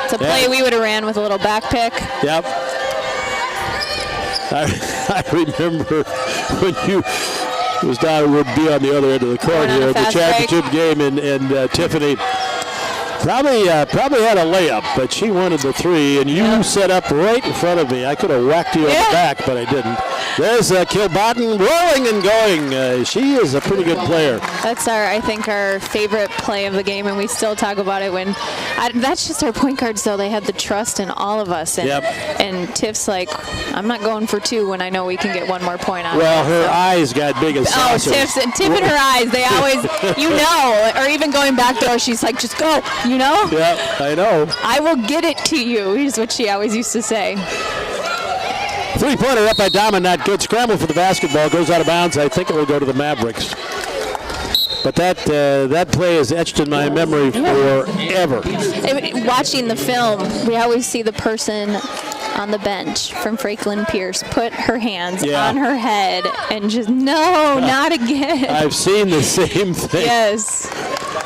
It's a play we would have ran with a little back pick. Yep. I remember when you would be on the other end of the court here at the championship game, and Tiffany probably had a layup, but she wanted the 3, and you set up right in front of me. I could have whacked you on the back, but I didn't. There's Kilbottom rolling and going. She is a pretty good player. That's I think our favorite play of the game, and we still talk about it when. That's just our point guards, though. They had the trust in all of us, and Tiff's like, I'm not going for 2 when I know we can get 1 more point on. Well, her eyes got big as saucers. Tiff and her eyes, they always, or even going back door, she's like, just go, Yeah, I know. I will get it to you, is what she always used to say. 3-pointer up by Dama, not good. Scramble for the basketball, goes out of bounds. I think it will go to the Mavericks. But that play is etched in my memory forever. Watching the film, we always see the person on the bench from Franklin Pierce put her hands on her head and just, no, not again. I've seen the same thing. Yes.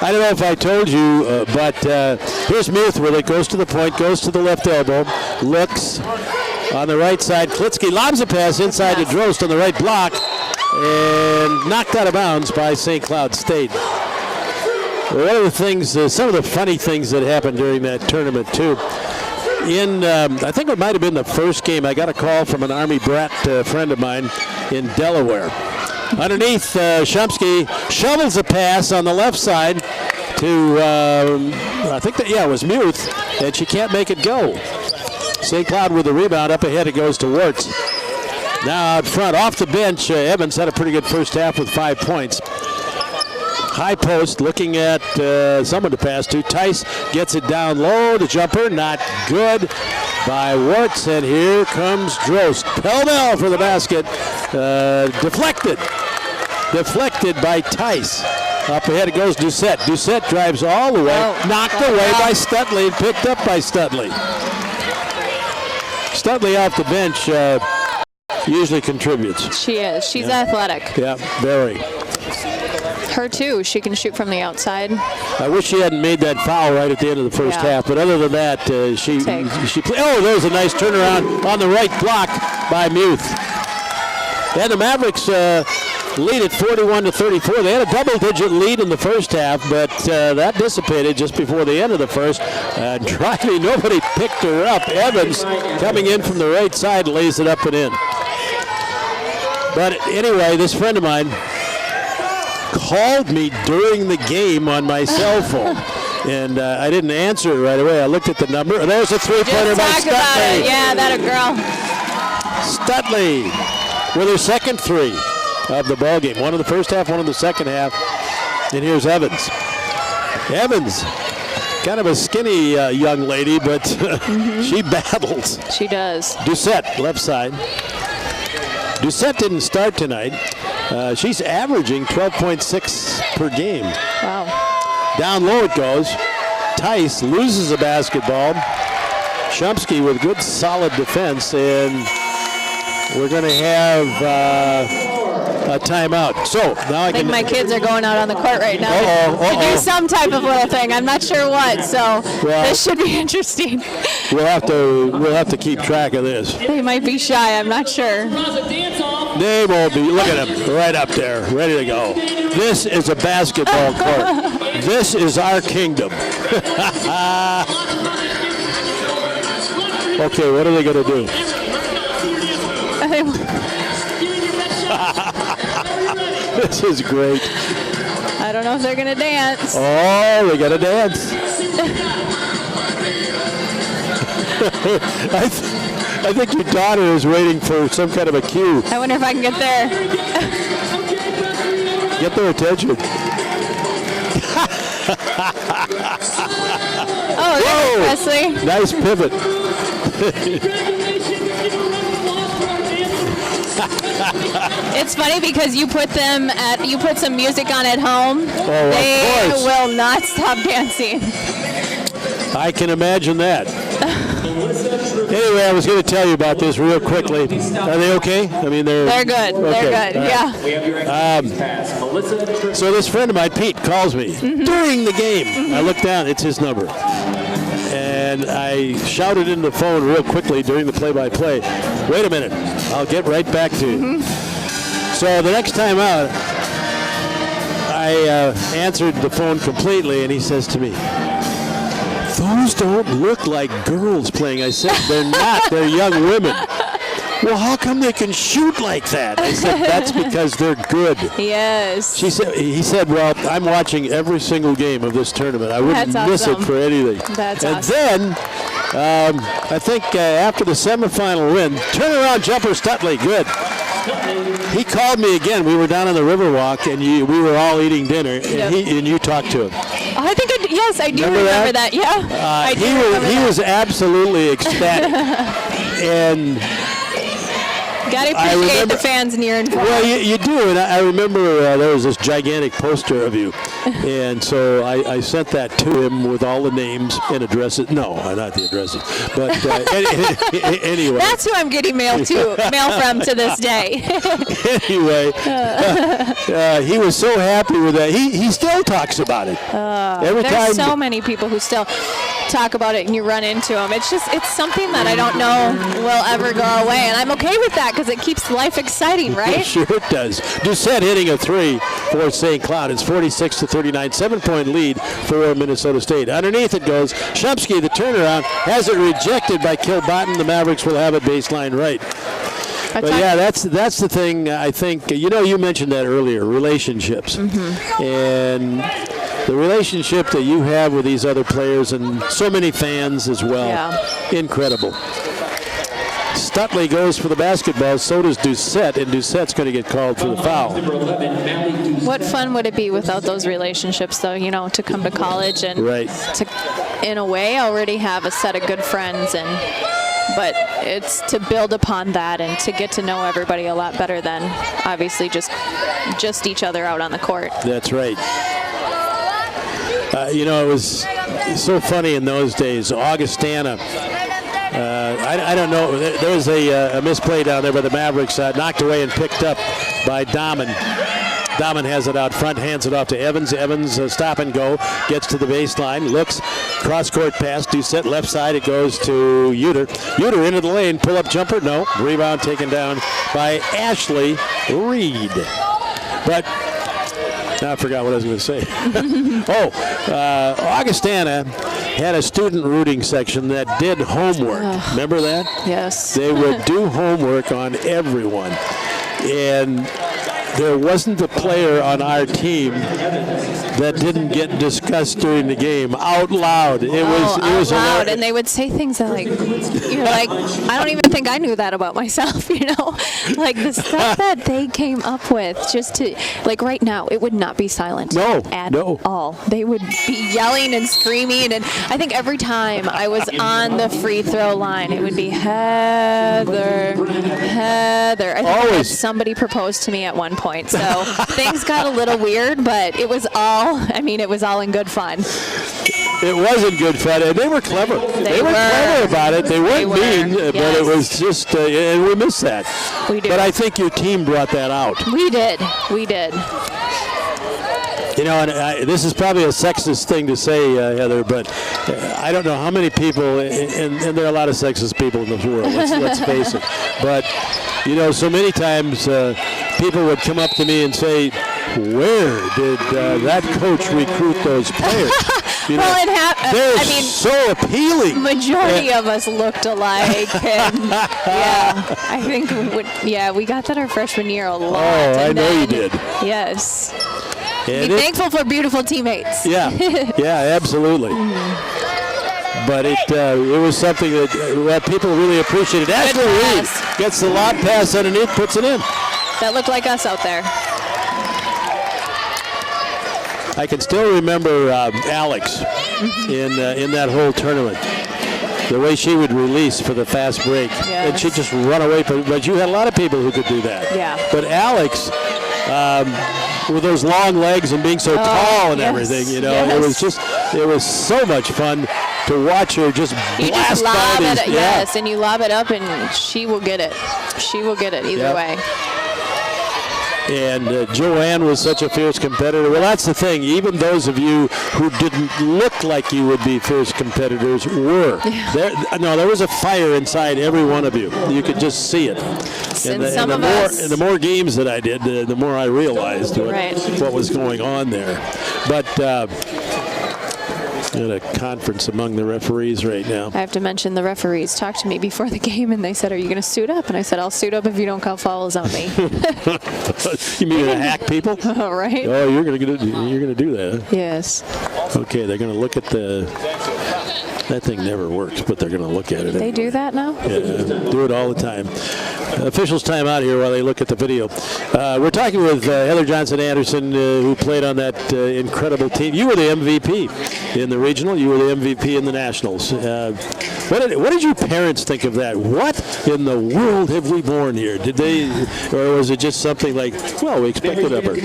I don't know if I told you, but here's Muth where it goes to the point, goes to the left elbow, looks on the right side. Klitsky lobs a pass inside to Drost on the right block, and knocked out of bounds by St. Cloud State. One of the things, some of the funny things that happened during that tournament too. I think it might have been the first game, I got a call from an Army brat friend of mine in Delaware. Underneath, Shumsky shovels a pass on the left side to, I think it was Muth, and she can't make it go. St. Cloud with the rebound. Up ahead it goes to Wirtz. Now out front, off the bench, Evans had a pretty good first half with 5 points. High post, looking at someone to pass to. Tice gets it down low. The jumper, not good by Wirtz. And here comes Drost. Pell-mell for the basket. Deflected by Tice. Up ahead it goes Doucette. Doucette drives all the way. Knocked away by Stutley and picked up by Stutley. Stutley off the bench usually contributes. She is. She's athletic. Yeah, very. Her too. She can shoot from the outside. I wish she hadn't made that foul right at the end of the first half, but other than that, she played. Oh, there was a nice turnaround on the right block by Muth. And the Mavericks lead at 41-34. They had a double-digit lead in the first half, but that dissipated just before the end of the first. Nobody picked her up. Evans coming in from the right side lays it up and in. But anyway, this friend of mine called me during the game on my cell phone, and I didn't answer it right away. I looked at the number, and there's a 3-pointer by Stutley. About it. Yeah, that a girl. Stutley with her second 3 of the ball game. One in the first half, one in the second half. And here's Evans. Evans, kind of a skinny young lady, but she battles. She does. Doucette, left side. Doucette didn't start tonight. She's averaging 12.6 per game. Wow. Down low it goes. Tice loses the basketball. Shumsky with good solid defense, and we're going to have a timeout. So now I think my kids are going out on the court right now to do some type of little thing. I'm not sure what, so this should be interesting. We'll have to keep track of this. They might be shy. I'm not sure. They won't be. Look at them, right up there, ready to go. This is a basketball court. This is our kingdom. Okay, what are they going to do? This is great. I don't know if they're going to dance. Oh, they got to dance. I think your daughter is waiting for some kind of a cue. I wonder if I can get there. Get their attention. Wesley. Nice pivot. It's funny because you put some music on at home. Oh, they of course. will not stop dancing. I can imagine that. Anyway, I was going to tell you about this real quickly. Are they okay? I mean, they're good. Okay. They're good. Yeah. We have your exercise pass. Melissa. So this friend of mine, Pete, calls me during the game. I look down. It's his number. And I shouted into the phone real quickly during the play-by-play, wait a minute, I'll get right back to you. So the next time out, I answered the phone completely, and he says to me, those don't look like girls playing. I said, they're not. They're young women. Well, how come they can shoot like that? I said, that's because they're good. Yes. He said, well, I'm watching every single game of this tournament. I wouldn't miss it for anything. That's and awesome. Then, I think after the semifinal win, turnaround jumper Stutley, good. He called me again. We were down on the Riverwalk, and we were all eating dinner, and you talked to him. I think yes, I do remember that. Yeah. He was absolutely ecstatic. And gotta appreciate the fans near and far. Well, you do, and I remember there was this gigantic poster of you, and so I sent that to him with all the names and addresses. No, not the addresses, but anyway. That's who I'm getting mail from to this day. Anyway, he was so happy with that. He still talks about it. There's so many people who still talk about it, and you run into them. It's something that I don't know will ever go away, and I'm okay with that because it keeps life exciting, right? Sure it does. Doucette hitting a 3 for St. Cloud. It's 46-39, 7-point lead for Minnesota State. Underneath it goes Shumsky, the turnaround, has it rejected by Kilbottom. The Mavericks will have it baseline right. But yeah, that's the thing. I think you mentioned that earlier, relationships, and the relationship that you have with these other players and so many fans as well. Yeah. Incredible. Stutley goes for the basketball, so does Doucette, and Doucette's going to get called for the foul. What fun would it be without those relationships, though, to come to college and to, in a way, already have a set of good friends, but it's to build upon that and to get to know everybody a lot better than, obviously, just each other out on the court. That's right. It was so funny in those days. Augustana, I don't know. There was a misplay down there by the Mavericks, knocked away and picked up by Dahmen. Dahmen has it out front, hands it off to Evans. Evans, stop and go, gets to the baseline, looks, cross-court pass, Doucette left side, it goes to Uter. Uter into the lane, pull-up jumper, no. Rebound taken down by Ashley Reed. But now I forgot what I was going to say. Augustana had a student rooting section that did homework. Remember that? Yes. They would do homework on everyone. And there wasn't a player on our team that didn't get discussed during the game out loud. It was loud, and they would say things that you're like, I don't even think I knew that about myself, like the stuff that they came up with just to, right now, it would not be silent at all. They would be yelling and screaming, and I think every time I was on the free throw line, it would be Heather. I think somebody proposed to me at one point, so things got a little weird, but it was all in good fun. It wasn't good fun, and they were clever. They were clever about it. They weren't mean, but it was just, and we missed that. We did. But I think your team brought that out. We did. And this is probably a sexist thing to say, Heather, but I don't know how many people, and there are a lot of sexist people in this world, let's face it. But, so many times people would come up to me and say, where did that coach recruit those players? They're so appealing. Majority of us looked alike, and I think we got that our freshman year a lot. Oh, I know you did. Yes. Be thankful for beautiful teammates. Yeah, absolutely. But it was something that people really appreciated. Ashley Reed gets the lob pass underneath, puts it in. That looked like us out there. I can still remember Alex in that whole tournament. The way she would release for the fast break. Yes. And she'd just run away. But you had a lot of people who could do that. Yeah. But Alex, with those long legs and being so tall and everything, it was so much fun to watch her just blast by these. Yes, and you lob it up, and she will get it. She will get it either way. And Joanne was such a fierce competitor. Well, that's the thing. Even those of you who didn't look like you would be fierce competitors were. Yeah. There was a fire inside every one of you. You could just see it. And the more games that I did, the more I realized what was going on there. But at a conference among the referees right now. I have to mention the referees talked to me before the game, and they said, "Are you going to suit up?" And I said, "I'll suit up if you don't call fouls on me." You mean to hack people? Right. Oh, you're going to do that. Yes. Okay, they're going to look at that thing never works, but they're going to look at it. They do that now? Yeah, do it all the time. Officials time out here while they look at the video. We're talking with Heather Johnson-Anderson, who played on that incredible team. You were the MVP in the regional. You were the MVP in the nationals. What did your parents think of that? What in the world have we born here? Did they, or was it just something like, well, we expected of her?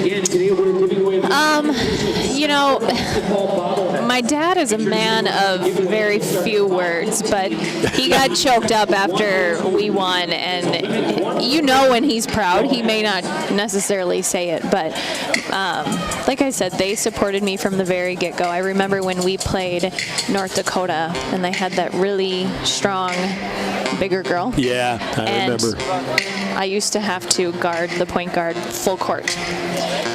My dad is a man of very few words, but he got choked up after we won, and when he's proud. He may not necessarily say it, but like I said, they supported me from the very get-go. I remember when we played North Dakota, and they had that really strong, bigger girl. Yeah, I remember. I used to have to guard the point guard full court.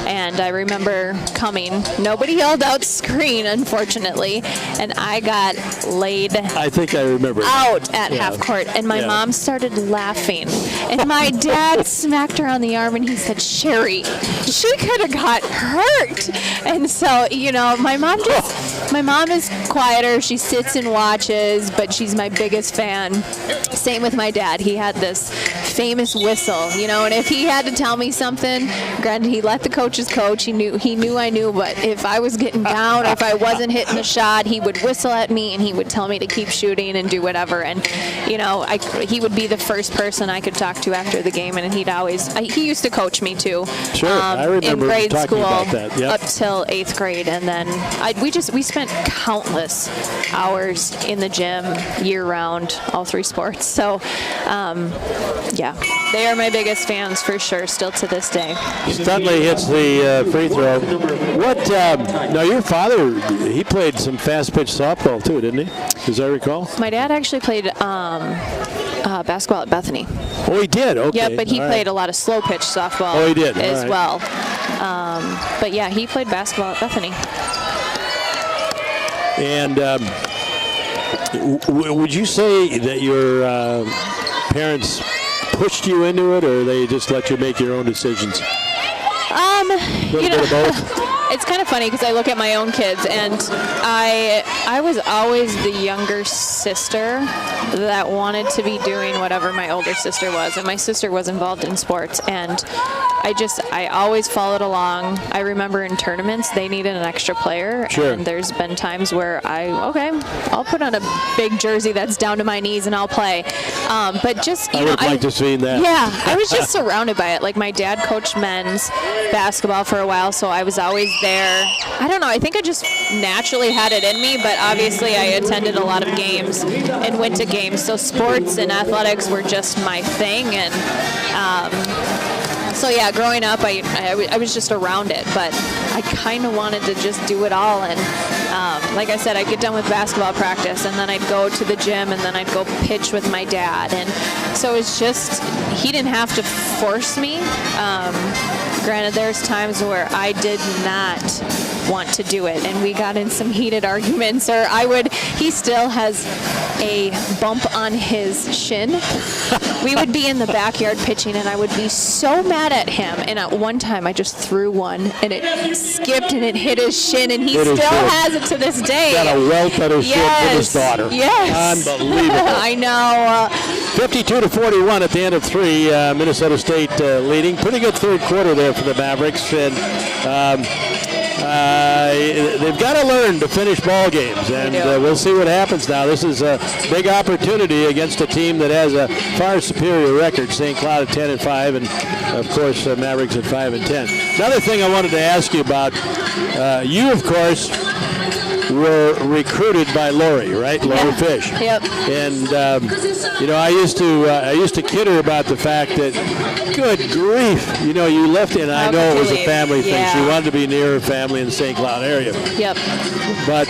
And I remember coming. Nobody yelled out screen, unfortunately, and I got laid I think I remember out at half court, and my mom started laughing. And my dad smacked her on the arm, and he said, "Sherry, she could have got hurt." And so, my mom is quieter. She sits and watches, but she's my biggest fan. Same with my dad. He had this famous whistle, and if he had to tell me something, granted, he let the coaches coach. He knew I knew, but if I was getting down or if I wasn't hitting the shot, he would whistle at me and he would tell me to keep shooting and do whatever. And he would be the first person I could talk to after the game, and he used to coach me too. Sure, I remember in grade talking school about that. Yep. Up till 8th grade, and then we spent countless hours in the gym year round, all three sports. So they are my biggest fans for sure, still to this day. Studley hits the free throw. Now your father, he played some fast pitch softball too, didn't he? As I recall. My dad actually played basketball at Bethany. Oh, he did? Okay. Yeah, but he played a lot of slow pitch softball he did. as well. But yeah, he played basketball at Bethany. And would you say that your parents pushed you into it, or they just let you make your own decisions? A little bit of both. It's kind of funny because I look at my own kids, and I was always the younger sister that wanted to be doing whatever my older sister was, and my sister was involved in sports, and I always followed along. I remember in tournaments they needed an extra player, and there's been times where I'll put on a big jersey that's down to my knees and I'll play. But just I would like to see that. Yeah, I was just surrounded by it. Like my dad coached men's basketball for a while, so I was always there. I don't know. I think I just naturally had it in me, but obviously I attended a lot of games and went to games. So sports and athletics were just my thing, and so yeah, growing up, I was just around it, but I kind of wanted to just do it all. And like I said, I'd get done with basketball practice, and then I'd go to the gym, and then I'd go pitch with my dad. And so it's just, he didn't have to force me. Granted, there's times where I did not want to do it, and we got in some heated arguments, or he still has a bump on his shin. We would be in the backyard pitching, and I would be so mad at him, and at one time I just threw one, and it skipped and it hit his shin, and he still has it to this day. Got a welt at his shin from his daughter. Yes. Unbelievable. I know. 52-41 at the end of 3. Minnesota State leading. Pretty good third quarter there for the Mavericks, and they've got to learn to finish ball games, and we'll see what happens now. This is a big opportunity against a team that has a far superior record. St. Cloud at 10-5, and of course Mavericks at 5-10. Another thing I wanted to ask you about, you of course were recruited by Lori, right? Lori Fish. Yep. And I used to kid her about the fact that, good grief, you left it. And I know it was a family thing. She wanted to be near her family in the St. Cloud area. Yep. But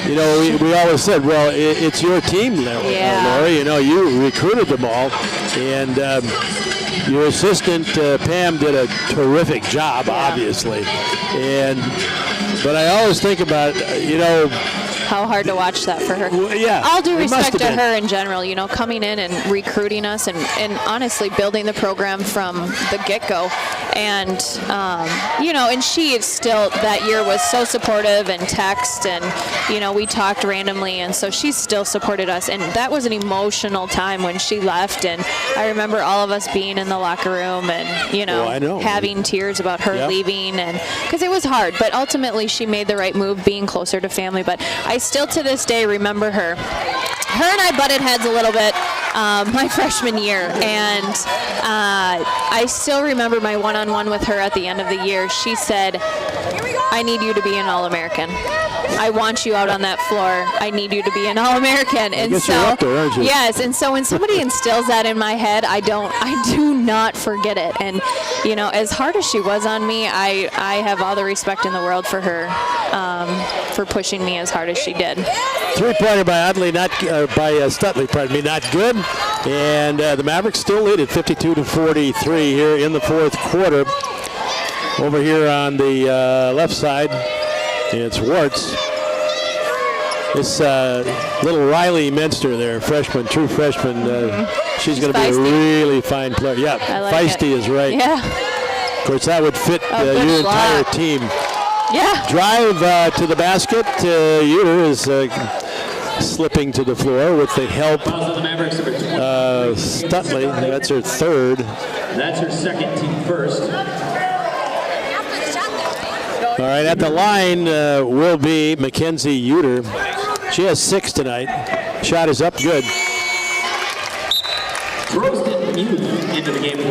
we always said, well, it's your team, Lori. You recruited them all, and your assistant Pam did a terrific job, obviously, but I always think about, how hard to watch that for her. Yeah. All due respect to her in general, coming in and recruiting us and honestly building the program from the get-go. And, and she is still, that year was so supportive and text and, we talked randomly. And so she still supported us. And that was an emotional time when she left. And I remember all of us being in the locker room and, having tears about her leaving. And because it was hard. But ultimately she made the right move, being closer to family. But I still to this day remember her. Her and I butted heads a little bit my freshman year, and I still remember my one-on-one with her at the end of the year. She said, I need you to be an All-American. I want you out on that floor. I need you to be an All-American. And you're up there, aren't you? Yes, and so when somebody instills that in my head, I do not forget it. And as hard as she was on me, I have all the respect in the world for her, for pushing me as hard as she did. Three-pointer by Stutley, not good. And the Mavericks still lead at 52-43 here in the fourth quarter. Over here on the left side, it's Warts. This little Riley Minster there, freshman, true freshman. She's going to be a really fine player. Yeah, feisty is right. Yeah. Of course, that would fit your entire team. Yeah. Drive to the basket. Uter is slipping to the floor with the help Stutley. That's her third. That's her second, team first. All right, at the line will be Mackenzie Uter. She has 6 tonight. Shot is up good.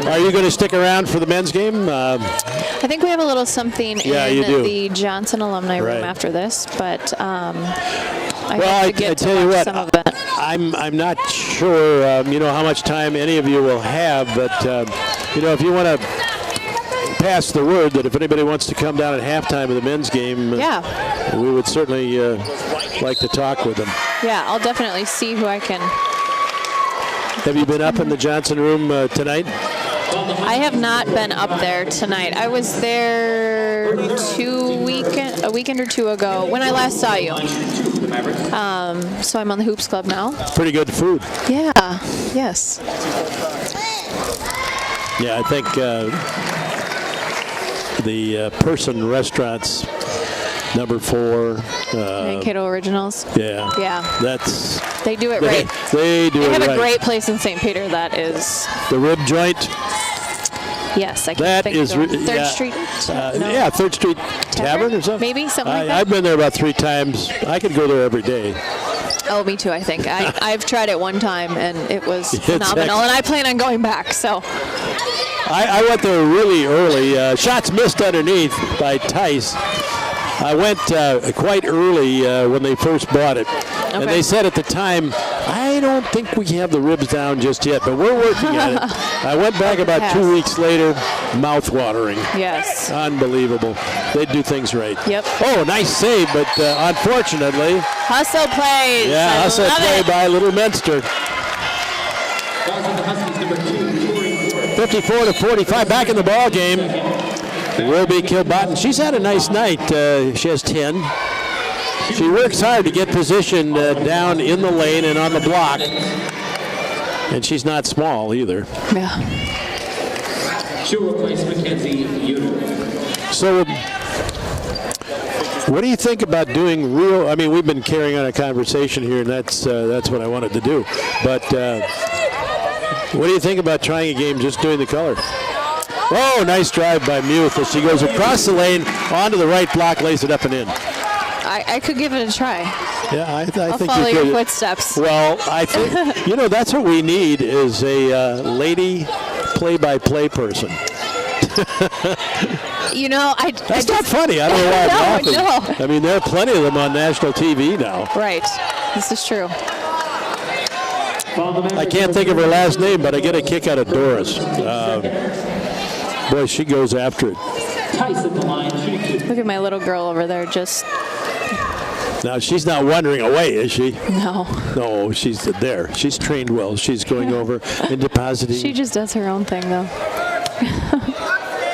Are you going to stick around for the men's game? I think we have a little something in the Johnson alumni room after this, but I tell you what, I'm not sure how much time any of you will have, but if you want to pass the word that if anybody wants to come down at halftime of the men's game, we would certainly like to talk with them. Yeah, I'll definitely see who I can. Have you been up in the Johnson room tonight? I have not been up there tonight. I was there a weekend or two ago when I last saw you. So I'm on the Hoops Club now. Pretty good food. Yeah, yes. Yeah, I think the Person Restaurants, number 4. Mankato Originals. Yeah. They do it right. They have a great place in St. Peter that is. The Rib Joint. Yes, I can think of Third Street. Yeah, Third Street Tavern or something. Maybe something like that. I've been there about 3 times. I could go there every day. Oh, me too, I think. I've tried it one time, and it was phenomenal, and I plan on going back. So. I went there really early. Shots missed underneath by Tice. I went quite early when they first bought it. Okay. And they said at the time, I don't think we have the ribs down just yet, but we're working at it. I went back about 2 weeks later, mouth-watering. Yes. Unbelievable. They do things right. Yep. Oh, nice save, but unfortunately. Hustle plays. Yeah, hustle play by Little Minster. 54-45, back in the ball game. Will be Kilbottom. She's had a nice night. She has 10. She works hard to get positioned down in the lane and on the block. And she's not small either. Yeah. She'll replace Mackenzie Uter. So, what do you think about doing real? I mean, we've been carrying on a conversation here, and that's what I wanted to do. But what do you think about trying a game just doing the color? Oh, nice drive by Muth as she goes across the lane, onto the right block, lays it up and in. I could give it a try. Yeah, I I'll think follow you could. your footsteps. Well, I think, that's what we need is a lady play-by-play person. That's not funny. I don't know why I'm laughing. No. I mean, there are plenty of them on national TV now. Right. This is true. I can't think of her last name, but I get a kick out of Doris. Boy, she goes after it. Look at my little girl over there just... Now, she's not wandering away, is she? No. No, she's there. She's trained well. She's going over and depositing. She just does her own thing, though.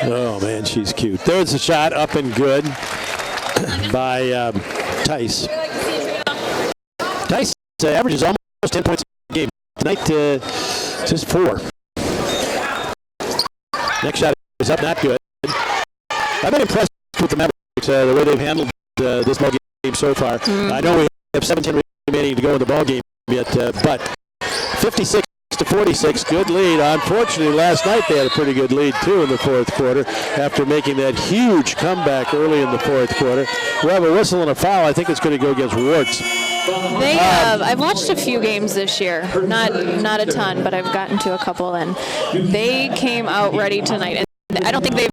Oh, man, she's cute. There's a shot up and good by Tice. Tice averages almost 10 points a game. Tonight, just 4. Next shot is up, not good. I've been impressed with the Mavericks, the way they've handled this ball game so far. I know we have 17 remaining to go in the ball game yet, but 56-46, good lead. Unfortunately, last night they had a pretty good lead too in the fourth quarter after making that huge comeback early in the fourth quarter. We have a whistle and a foul. I think it's going to go against Warts. I've watched a few games this year, not a ton, but I've gotten to a couple, and they came out ready tonight. And I don't think they've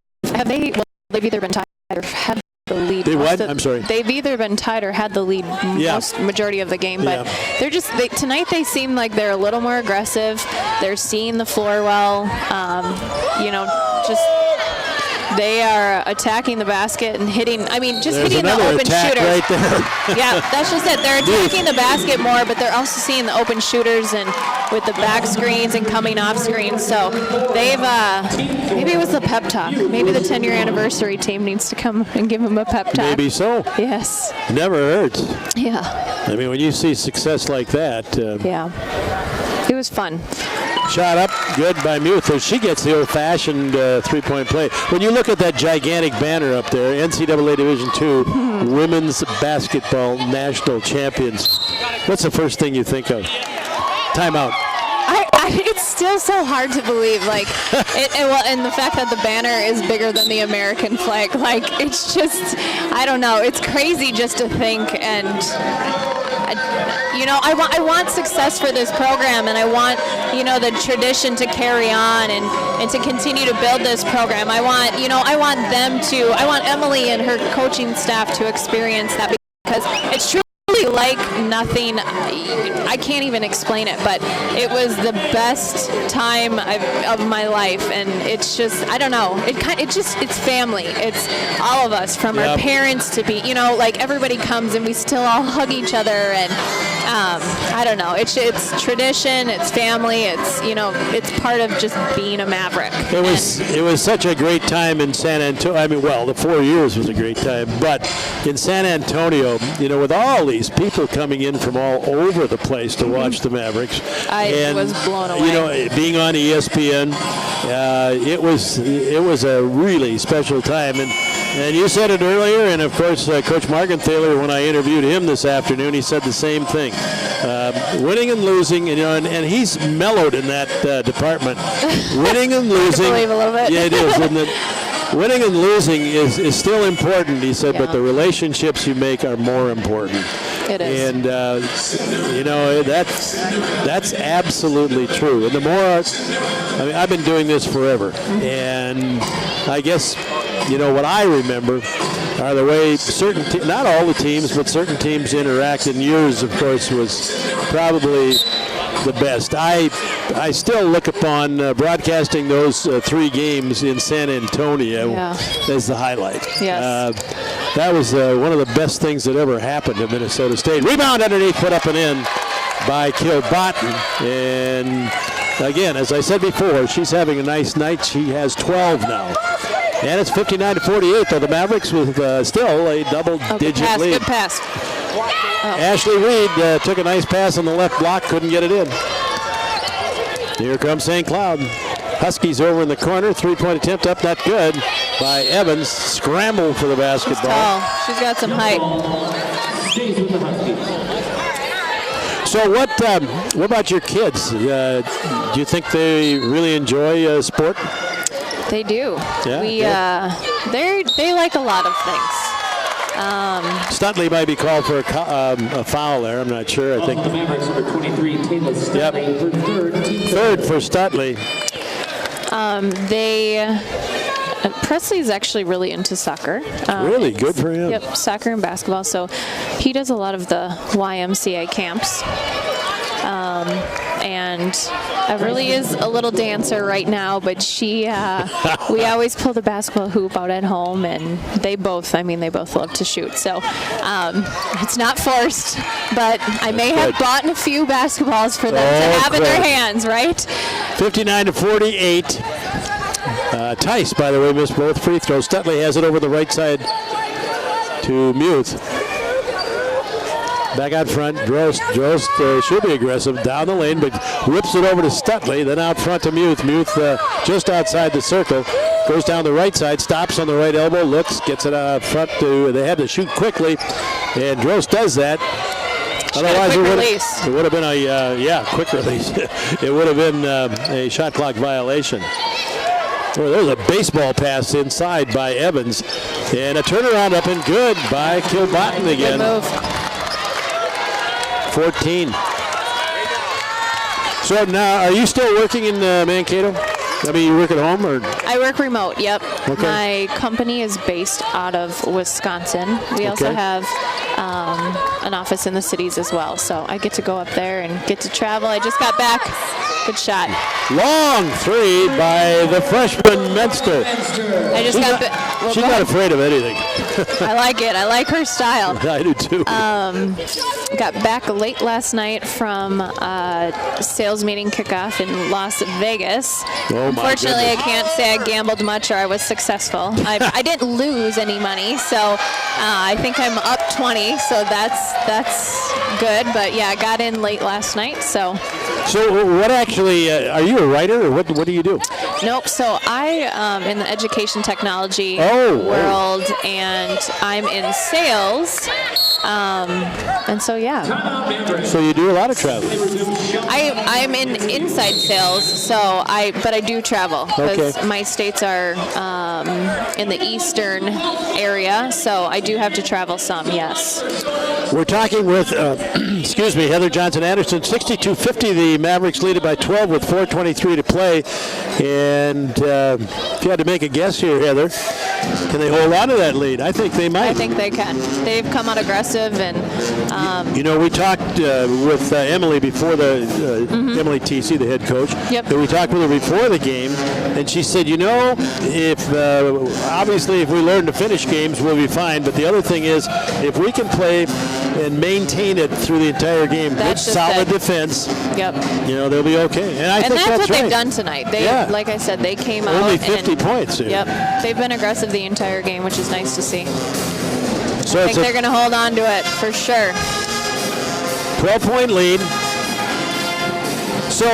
either been tied or had the lead. They what? I'm sorry. They've either been tied or had the lead majority of the game, but they're just tonight. They seem like they're a little more aggressive. They're seeing the floor well. They are attacking the basket and hitting. Hitting the open shooters. Right there. Yeah, that's just it. They're attacking the basket more, but they're also seeing the open shooters and with the back screens and coming off screens. So they've maybe it was the pep talk. Maybe the 10-year anniversary team needs to come and give them a pep talk. Maybe so. Yes. Never hurts. Yeah. I mean, when you see success like that. Yeah. It was fun. Shot up, good by Muth. She gets the old-fashioned three-point play. When you look at that gigantic banner up there, NCAA Division II Women's Basketball National Champions, what's the first thing you think of? Timeout. It's still so hard to believe, and the fact that the banner is bigger than the American flag, it's just, I don't know, it's crazy just to think, and I want success for this program, and I want, the tradition to carry on and to continue to build this program. I want Emily and her coaching staff to experience that, because it's truly like nothing. I can't even explain it, but it was the best time of my life, and it's just, I don't know, it's family. It's all of us, from our parents to be, everybody comes and we still all hug each other, and I don't know, it's tradition, it's family, it's part of just being a Maverick. It was such a great time in San Antonio. The 4 years was a great time, but in San Antonio, with all these people coming in from all over the place to watch the Mavericks. I was blown away. Being on ESPN, it was a really special time. And you said it earlier, and of course, Coach Margenthaler, when I interviewed him this afternoon, he said the same thing. Winning and losing, and he's mellowed in that department. Winning and losing. I believe a little bit. Yeah, it is, isn't it? Winning and losing is still important, he said, but the relationships you make are more important. It is. And, that's absolutely true. And the more, I've been doing this forever. And I guess, what I remember are the way not all the teams, but certain teams interact. And yours, of course, was probably the best. I still look upon broadcasting those 3 games in San Antonio as the highlight. Yes. That was one of the best things that ever happened to Minnesota State. Rebound underneath, put up and in by Kilbotten. And again, as I said before, she's having a nice night. She has 12 now. And it's 59-48, though the Mavericks with still a double-digit lead. Good pass. Ashley Reed took a nice pass on the left block, couldn't get it in. Here comes St. Cloud. Huskies over in the corner, three-point attempt up, not good by Evans. Scramble for the basketball. She's tall. She's got some height. So what about your kids? Do you think they really enjoy sport? They do. Yeah, They like a lot of things. Stutley might be called for a foul there. I'm not sure. I think The Mavericks number 23, Taylor Stutley, her third for Stutley. Presley's actually really into soccer. Really good for him. Yep, soccer and basketball. So he does a lot of the YMCA camps. And Everly is a little dancer right now, but we always pull the basketball hoop out at home, and they both love to shoot. So it's not forced, but I may have bought a few basketballs for them to have in their hands, right? 59-48. Tice, by the way, missed both free throws. Stutley has it over the right side to Muth. Back out front, Drost should be aggressive down the lane, but whips it over to Stutley, then out front to Muth. Muth just outside the circle, goes down the right side, stops on the right elbow, looks, gets it out front to, they had to shoot quickly, and Drost does that. Otherwise, it would have been a quick release. It would have been a shot clock violation. Well, there's a baseball pass inside by Evans, and a turnaround up and good by Kilbottom again. Good move. 14. So now, are you still working in Mankato? I mean, you work at home, or? I work remote, yep. Okay. My company is based out of Wisconsin. We also have an office in the cities as well, so I get to go up there and get to travel. I just got back. Good shot. Long three by the freshman Menster. She's not afraid of anything. I like it. I like her style. I do too. Got back late last night from a sales meeting kickoff in Las Vegas. Oh, my Unfortunately, goodness. I can't say I gambled much or I was successful. I didn't lose any money, so I think I'm up 20, so that's good. But yeah, I got in late last night, so. So what actually, are you a writer, or what do you do? Nope. So I in the education technology world, and I'm in sales. And so yeah. So you do a lot of traveling. I'm in inside sales, but I do travel because my states are in the eastern area, so I do have to travel some. Yes. We're talking with, Heather Johnson-Anderson. 62-50, the Mavericks lead it by 12 with 4:23 to play. And if you had to make a guess here, Heather, can they hold on to that lead? I think they might. I think they can. They've come out aggressive, and we talked with Emily before Emily TC, the head coach. Yep. And we talked with her before the game, and she said, if obviously if we learn to finish games, we'll be fine. But the other thing is, if we can play and maintain it through the entire game, good solid defense. Yep. They'll be okay. And I think that's what right. they've done tonight. Like I said, they came out only 50 points. Yep. They've been aggressive the entire game, which is nice to see. So I think they're going to hold on to it for sure. 12-point lead. So,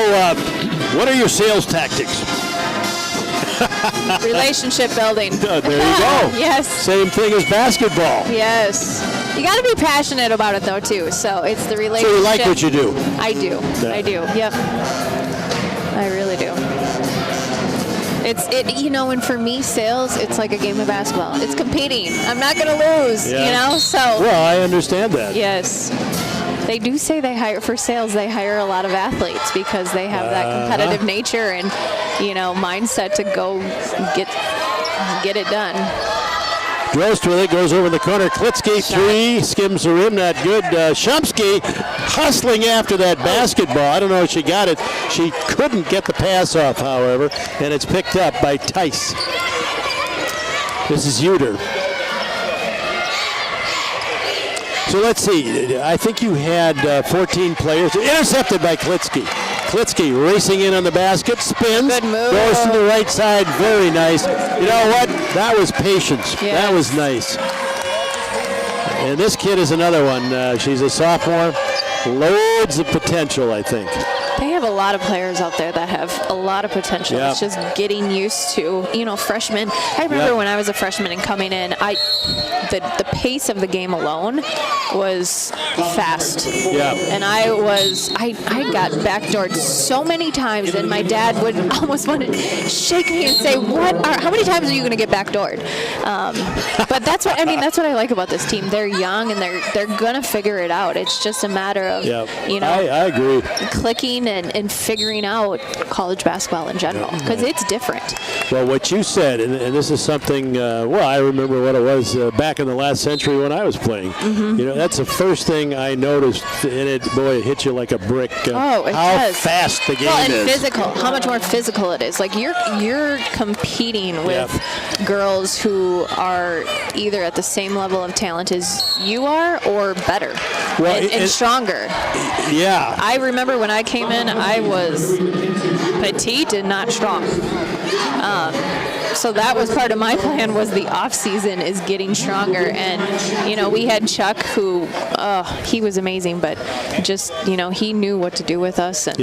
what are your sales tactics? Relationship building. There you go. Yes. Same thing as basketball. Yes. You got to be passionate about it, though, too. So it's the relationship. So you like what you do? I do. Yeah. I do. Yep. I really do. And for me, sales, it's like a game of basketball. It's competing. I'm not going to lose, so. Well, I understand that. Yes. They do say they hire a lot of athletes because they have that competitive nature and, mindset to go get it done. Drost with it, goes over the corner. Klitsky, three, skims the rim, not good. Shumsky hustling after that basketball. I don't know if she got it. She couldn't get the pass off, however, and it's picked up by Tice. This is Uter. So let's see. I think you had 14 players. Intercepted by Klitsky. Klitsky racing in on the basket, spins, good move. Goes to the right side. Very nice. You know what? That was patience. Yes. That was nice. And this kid is another one. She's a sophomore. Loads of potential, I think. They have a lot of players out there that have a lot of potential. Yep. It's just getting used to, freshmen. I remember when I was a freshman and coming in, the pace of the game alone was fast. Yeah. And I got backdoored so many times, and my dad would almost want to shake me and say, how many times are you going to get backdoored? But that's what I like about this team. They're young, and they're going to figure it out. It's just a matter of, I agree. clicking and figuring out college basketball in general, because it's different. Well, what you said, and this is something, I remember what it was back in the last century when I was playing. Mm-hmm. That's the first thing I noticed, and it hit you like a brick. It how does. fast the game and is. Physical. How much more physical it is. Like you're competing with girls who are either at the same level of talent as you are or better and stronger. Yeah. I remember when I came in, I was petite and not strong. So that was part of my plan, was the off season is getting stronger. And, we had Chuck, who, he was amazing, but just, he knew what to do with us. And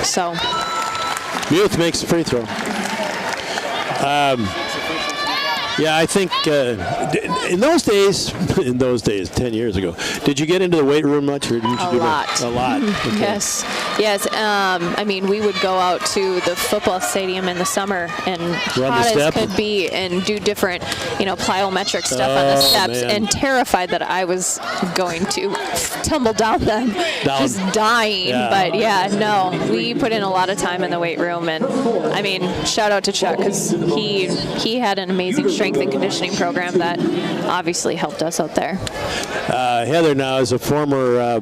so. Muth makes the free throw. I think in those days, 10 years ago, did you get into the weight room much, or didn't you A do lot. that? A lot. Okay. Yes. We would go out to the football stadium in the summer and hot as could be and do different, plyometric stuff on the steps, and terrified that I was going to tumble down them, just dying. Yeah. But we put in a lot of time in the weight room, and shout out to Chuck, because he had an amazing strength and conditioning program that obviously helped us out there. Heather now is a former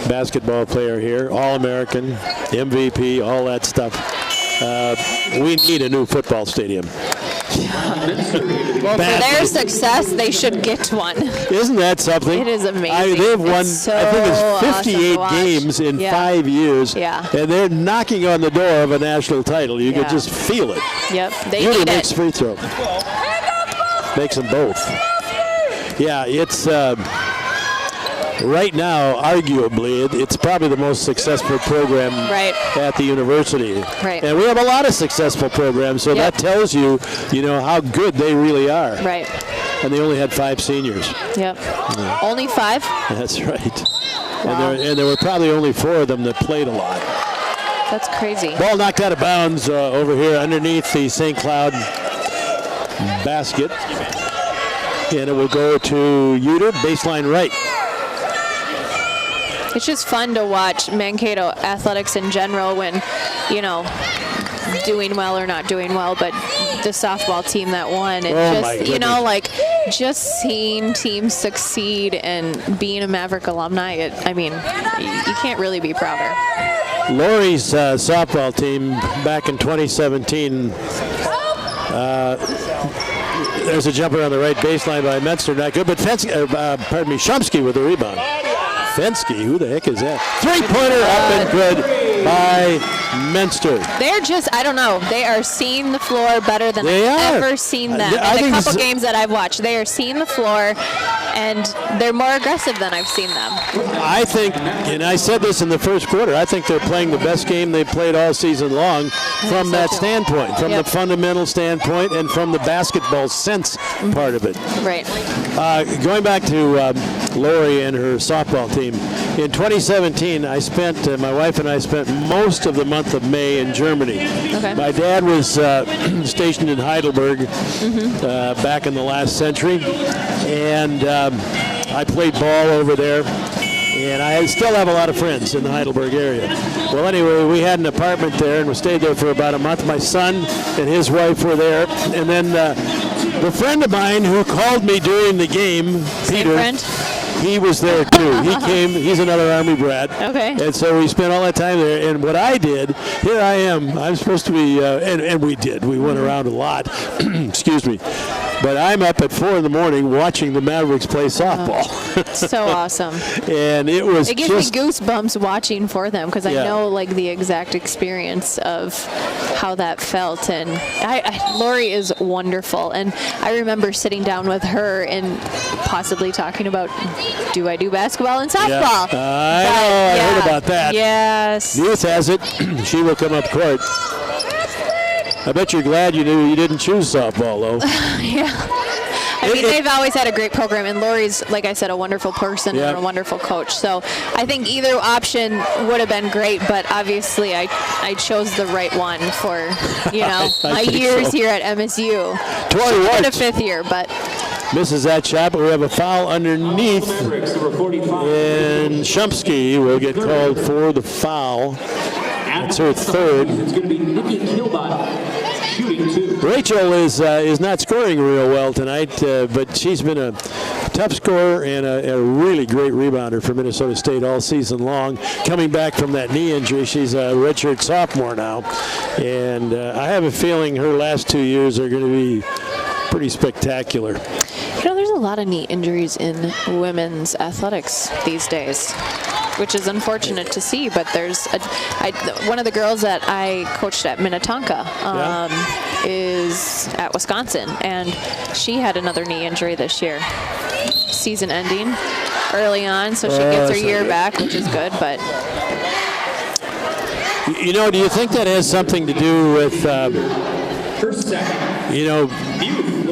basketball player here, All-American, MVP, all that stuff. We need a new football stadium. Well, for their success, they should get one. Isn't that something? It is amazing. They've won, so I think it's 58 awesome games in 5 years. Yeah. And they're knocking on the door of a national title. You could just feel it. Yep. They Beauty need makes it. free throw. Makes them both. Yeah, it's right now, arguably, it's probably the most successful program at the university. Right. And we have a lot of successful programs, so that tells you, how good they really are. Right. And they only had 5 seniors. Yep. Only 5? That's right. Wow. And there were probably only 4 of them that played a lot. That's crazy. Ball knocked out of bounds over here underneath the St. Cloud basket. And it will go to Uter, baseline right. It's just fun to watch Mankato athletics in general when, doing well or not doing well, but the softball team that won. And just seeing teams succeed and being a Maverick alumni, you can't really be prouder. Lori's softball team back in 2017, there's a jumper on the right baseline by Menster, not good, but Shumsky with the rebound. Fensky, who the heck is that? Three-pointer up and good by Menster. They're just, I don't know, they are seeing the floor better than I've ever seen them. In the couple games that I've watched, they are seeing the floor, and they're more aggressive than I've seen them. I think, and I said this in the first quarter, I think they're playing the best game they've played all season long from that standpoint, from the fundamental standpoint and from the basketball sense part of it. Right. Going back to Lori and her softball team, in 2017, my wife and I spent most of the month of May in Germany. Okay. My dad was stationed in Heidelberg back in the last century, and I played ball over there, and I still have a lot of friends in the Heidelberg area. Well, anyway, we had an apartment there, and we stayed there for about a month. My son and his wife were there, and then the friend of mine who called me during the game, Peter, he was there too. He came. He's another Army brat. Okay. And so we spent all that time there. And what I did, here I am. I'm supposed to be, and we did. We went around a lot. Excuse me. But I'm up at 4 in the morning watching the Mavericks play softball. So awesome. And it gives me goosebumps watching for them because I know like the exact experience of how that felt. And Lori is wonderful. And I remember sitting down with her and possibly talking about, do I do basketball and softball? I heard about that. Yes. Youth has it. She will come up court. I bet you're glad you knew you didn't choose softball, though. Yeah. I mean, they've always had a great program, and Lori's, like I said, a wonderful person and a wonderful coach. So I think either option would have been great, but obviously I chose the right one for, my years here at MSU. Tori Wart. In a 5th year, but misses that shot, but we have a foul underneath. And Shumsky will get called for the foul. That's her 3rd. It's going to be Nikki Kilbot shooting 2. Rachel is not scoring real well tonight, but she's been a tough scorer and a really great rebounder for Minnesota State all season long. Coming back from that knee injury, she's a redshirt sophomore now, and I have a feeling her last 2 years are going to be pretty spectacular. There's a lot of knee injuries in women's athletics these days, which is unfortunate to see, but there's one of the girls that I coached at Minnetonka is at Wisconsin, and she had another knee injury this year, season ending early on, so she gets her year back, which is good. But do you think that has something to do with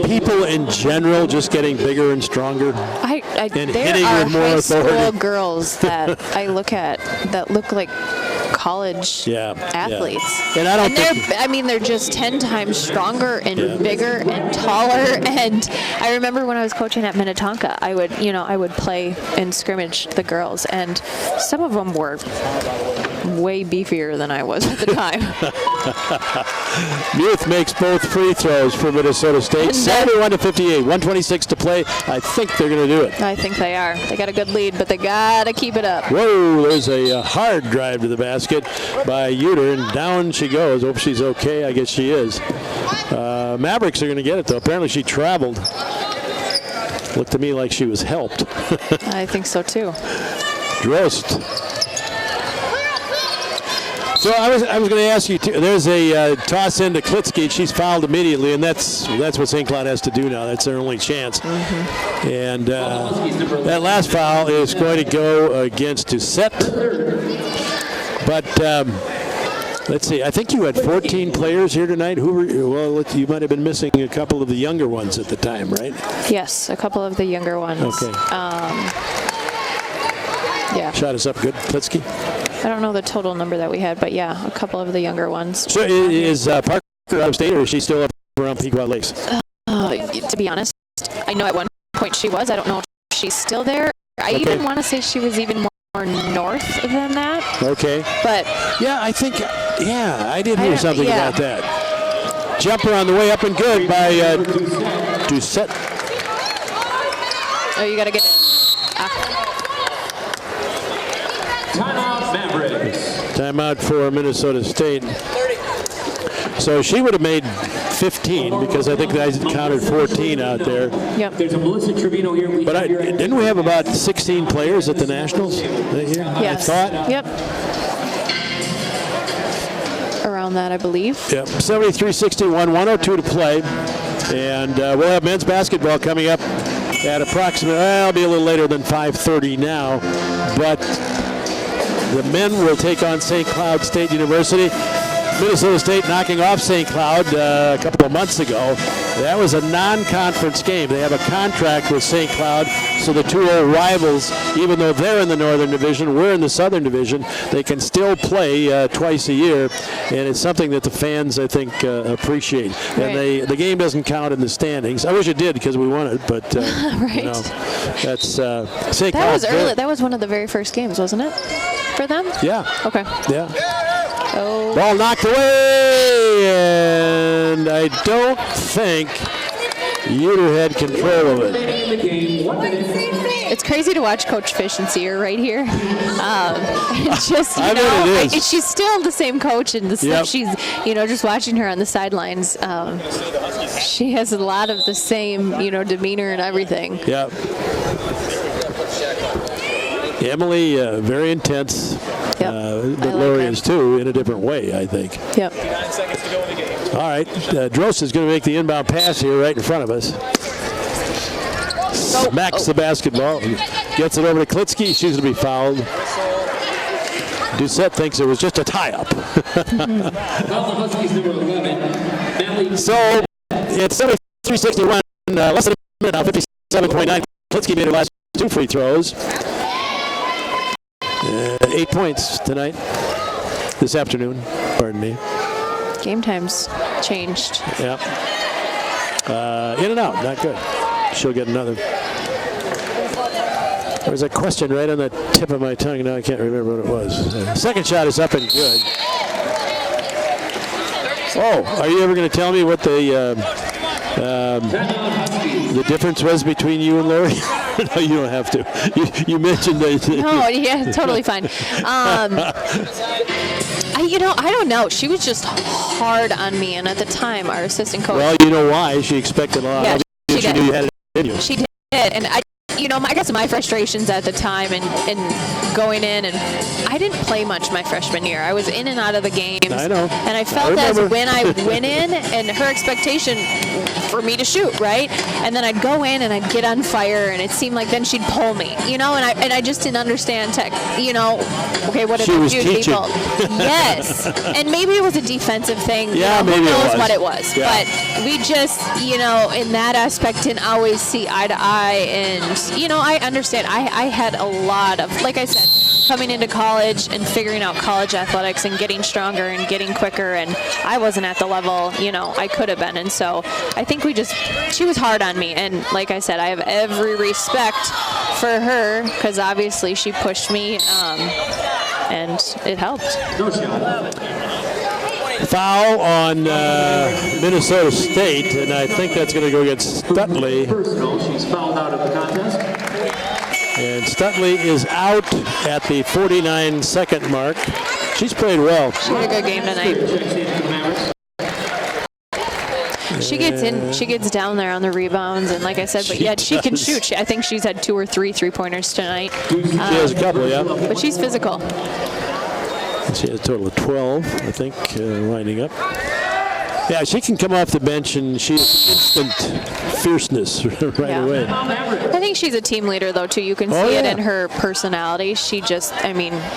people in general just getting bigger and stronger and hitting with more high authority? school girls that I look at that look like college athletes. And I don't think they're just 10 times stronger and bigger and taller. And I remember when I was coaching at Minnetonka, I would play and scrimmage the girls, and some of them were way beefier than I was at the time. Youth makes both free throws for Minnesota State. 71-58, 126 to play. I think they're going to do it. I think they are. They got a good lead, but they got to keep it up. Whoa, there's a hard drive to the basket by Uter, and down she goes. Hope she's okay. I guess she is. Mavericks are going to get it, though. Apparently she traveled. Looked to me like she was helped. I think so, too. Drost. So I was going to ask you, too, there's a toss into Klitsky. She's fouled immediately, and that's what St. Cloud has to do now. That's their only chance. Mm-hmm. And that last foul is going to go against Doucette. But let's see. I think you had 14 players here tonight. You might have been missing a couple of the younger ones at the time, right? Yes, a couple of the younger ones. Okay. Shot us up good, Klitsky. I don't know the total number that we had, but a couple of the younger ones. So is Parker out of state, or is she still up around Pequot Lakes? To be honest, I know at one point she was. I don't know if she's still there. I even want to say she was even more north than that. Okay. But I think, I did hear something about that. Jumper on the way up and good by Doucette. Oh, you got to get... Timeout, Mavericks. Timeout for Minnesota State. So she would have made 15 because I think I counted 14 out there. Yep. There's a Melissa Trevino here. But didn't we have about 16 players at the Nationals that year? Yes. I thought. Yep. Around that, I believe. Yep. 73-61, 102 to play. And we'll have men's basketball coming up at approximately, it'll be a little later than 5:30 now. But the men will take on St. Cloud State University. Minnesota State knocking off St. Cloud a couple of months ago. That was a non-conference game. They have a contract with St. Cloud, so the two old rivals, even though they're in the Northern Division, we're in the Southern Division, they can still play twice a year, and it's something that the fans, I think, appreciate. And the game doesn't count in the standings. I wish it did because we won it, but that's St. Cloud. That was early. That was one of the very first games, wasn't it, for them? Yeah. Okay. Yeah. Oh. Ball knocked away, and I don't think Uter had control of it. It's crazy to watch Coach Fish and see her right here. Just, I bet it is. she's still the same coach, and the stuff Yep. she's, just watching her on the sidelines, she has a lot of the same, demeanor and everything. Yep. Emily, very intense. Yep. But I like Lori her. is too, in a different way, I think. Yep. All right, Drost is going to make the inbound pass here right in front of us. Smacks the basketball, gets it over to Klitsky. She's going to be fouled. Doucette thinks it was just a tie-up. So it's 73-61, less than a minute now, 57.9. Klitsky made her last 2 free throws. 8 points tonight, this afternoon, pardon me. Game time's changed. Yep. In and out, not good. She'll get another. There was a question right on the tip of my tongue. Now I can't remember what it was. Second shot is up and good. Oh, are you ever going to tell me what the difference was between you and Lori? No, you don't have to. You mentioned that. No, yeah, totally fine. I don't know. She was just hard on me, and at the time, our assistant coach. Well, you know why? She expected a lot. Yeah, she did. knew you had it in you. She did, and I guess my frustrations at the time and going in, and I didn't play much my freshman year. I was in and out of the games. I know. And I felt as when I went in, and her expectation for me to shoot, right? And then I'd go in and I'd get on fire, and it seemed like then she'd pull me, and I just didn't understand tech, okay, what did I do to people? Yes. And maybe it was a defensive thing. Yeah, maybe who knows it was. what it was. Yeah. But we just, in that aspect didn't always see eye to eye, and I understand. I had a lot of, like I said, coming into college and figuring out college athletics and getting stronger and getting quicker, and I wasn't at the level, I could have been. And so I think she was hard on me. And like I said, I have every respect for her because obviously she pushed me and it helped. Foul on Minnesota State, and I think that's going to go against Stutley. Personal, she's fouled out of the contest. And Stutley is out at the 49-second mark. She's played well. She had a good game tonight. She gets in, she gets down there on the rebounds, and like I said, but yeah, she can shoot. I think she's had 2 or 3 3-pointers tonight. She has a couple, yeah. But she's physical. She has a total of 12, I think, winding up. Yeah, she can come off the bench, and she has instant fierceness right away. I think she's a team leader, though, too. You can see it in her personality. She just,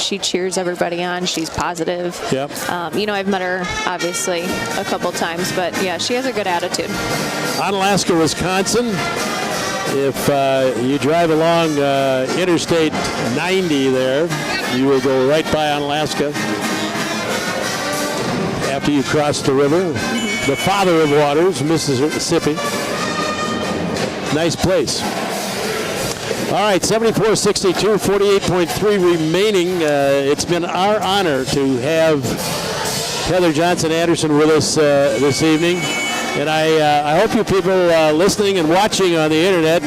she cheers everybody on. She's positive. Yep. I've met her, obviously, a couple times, but, yeah, she has a good attitude. Onalaska, Wisconsin. If you drive along Interstate 90 there, you will go right by Onalaska after you cross the river. The father of waters, Mississippi. Nice place. All right, 74-62, 48.3 remaining. It's been our honor to have Heather Johnson-Anderson with us this evening. And I hope you people listening and watching on the internet,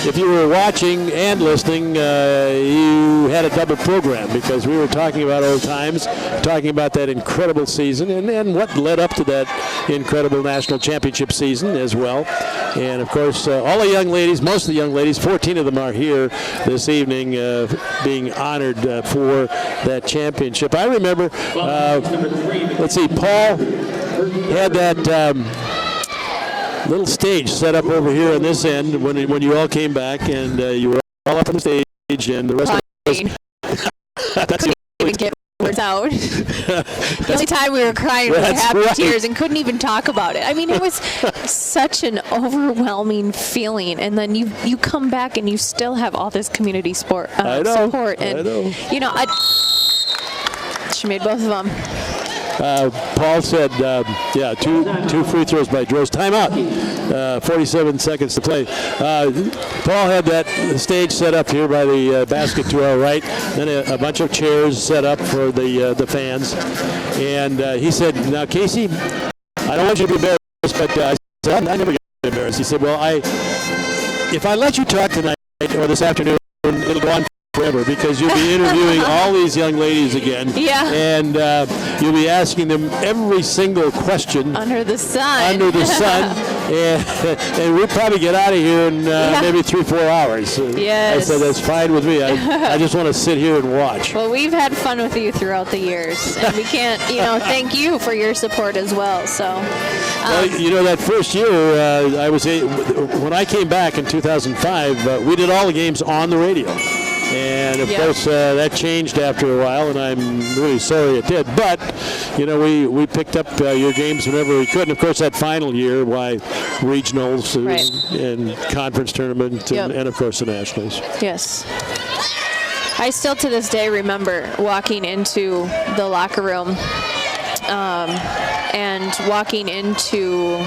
if you were watching and listening, you had a double program because we were talking about old times, talking about that incredible season and what led up to that incredible national championship season as well. And, of course, all the young ladies, most of the young ladies, 14 of them are here this evening being honored for that championship. I remember, let's see, Paul had that little stage set up over here on this end when you all came back, and you were all up on the stage, and the rest of us. Couldn't even get words out. The only time we were crying with happy tears and couldn't even talk about it. It was such an overwhelming feeling, and then you come back and you still have all this community support. And I know. She made both of them. Paul said, two free throws by Drost. Timeout. 47 seconds to play. Paul had that stage set up here by the basket to our right, then a bunch of chairs set up for the fans. And he said, now, Casey, I don't want you to be embarrassed, but I said, I never get embarrassed. He said, well, if I let you talk tonight or this afternoon, it'll go on forever because you'll be interviewing all these young ladies again. Yeah. And you'll be asking them every single question. Under the sun. Under the sun. And we'll probably get out of here in maybe 3-4 hours. Yes. I said, that's fine with me. I just want to sit here and watch. Well, we've had fun with you throughout the years. And we can't, thank you for your support as well. So. Well, that first year, when I came back in 2005, we did all the games on the radio. And, of course, that changed after a while, and I'm really sorry it did. But, we picked up your games whenever we could. And, of course, that final year, regionals and conference tournament and, of course, the nationals. Yes. I still, to this day, remember walking into the locker room and walking into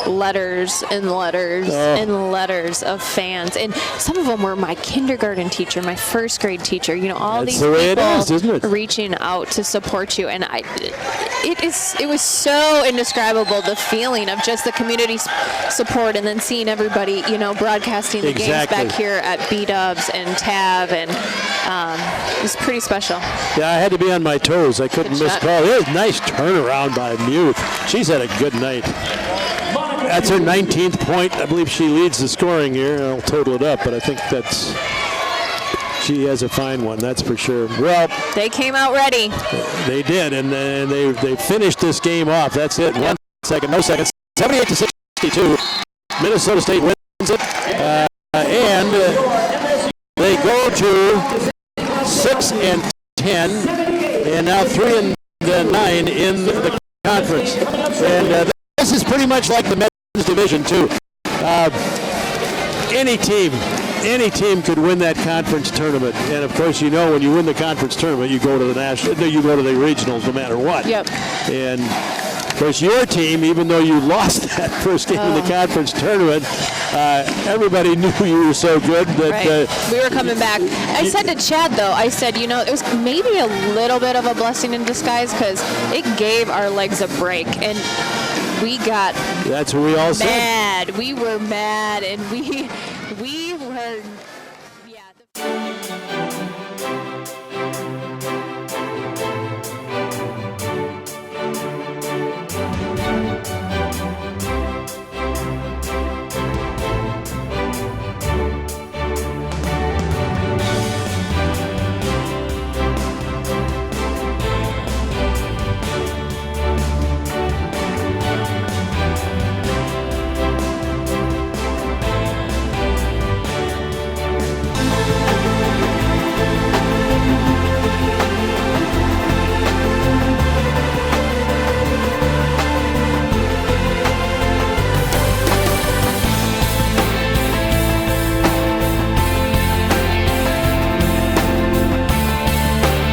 letters and letters and letters of fans, and some of them were my kindergarten teacher, my first grade teacher. All these people reaching out to support you, and it was so indescribable, the feeling of just the community support, and then seeing everybody, broadcasting the games back here at B-Dubs and TAV, and it was pretty special. Yeah, I had to be on my toes. I couldn't miss call. It was a nice turnaround by Muth. She's had a good night. That's her 19th point. I believe she leads the scoring here. I'll total it up, but I think she has a fine one, that's for sure. Well, they came out ready. They did, and they finished this game off. That's it. 1 second, no seconds. 78-62. Minnesota State wins it, and they go to 6-10, and now 3-9 in the conference. And this is pretty much like the men's division too. Any team could win that conference tournament, and of course, when you win the conference tournament, you go to the regionals, no matter what. Yep. And of course, your team, even though you lost that first game in the conference tournament, everybody knew you were so good that we were coming back. I said to Chad, though, it was maybe a little bit of a blessing in disguise because it gave our legs a break, and we got that's what we all mad. We were mad, and we were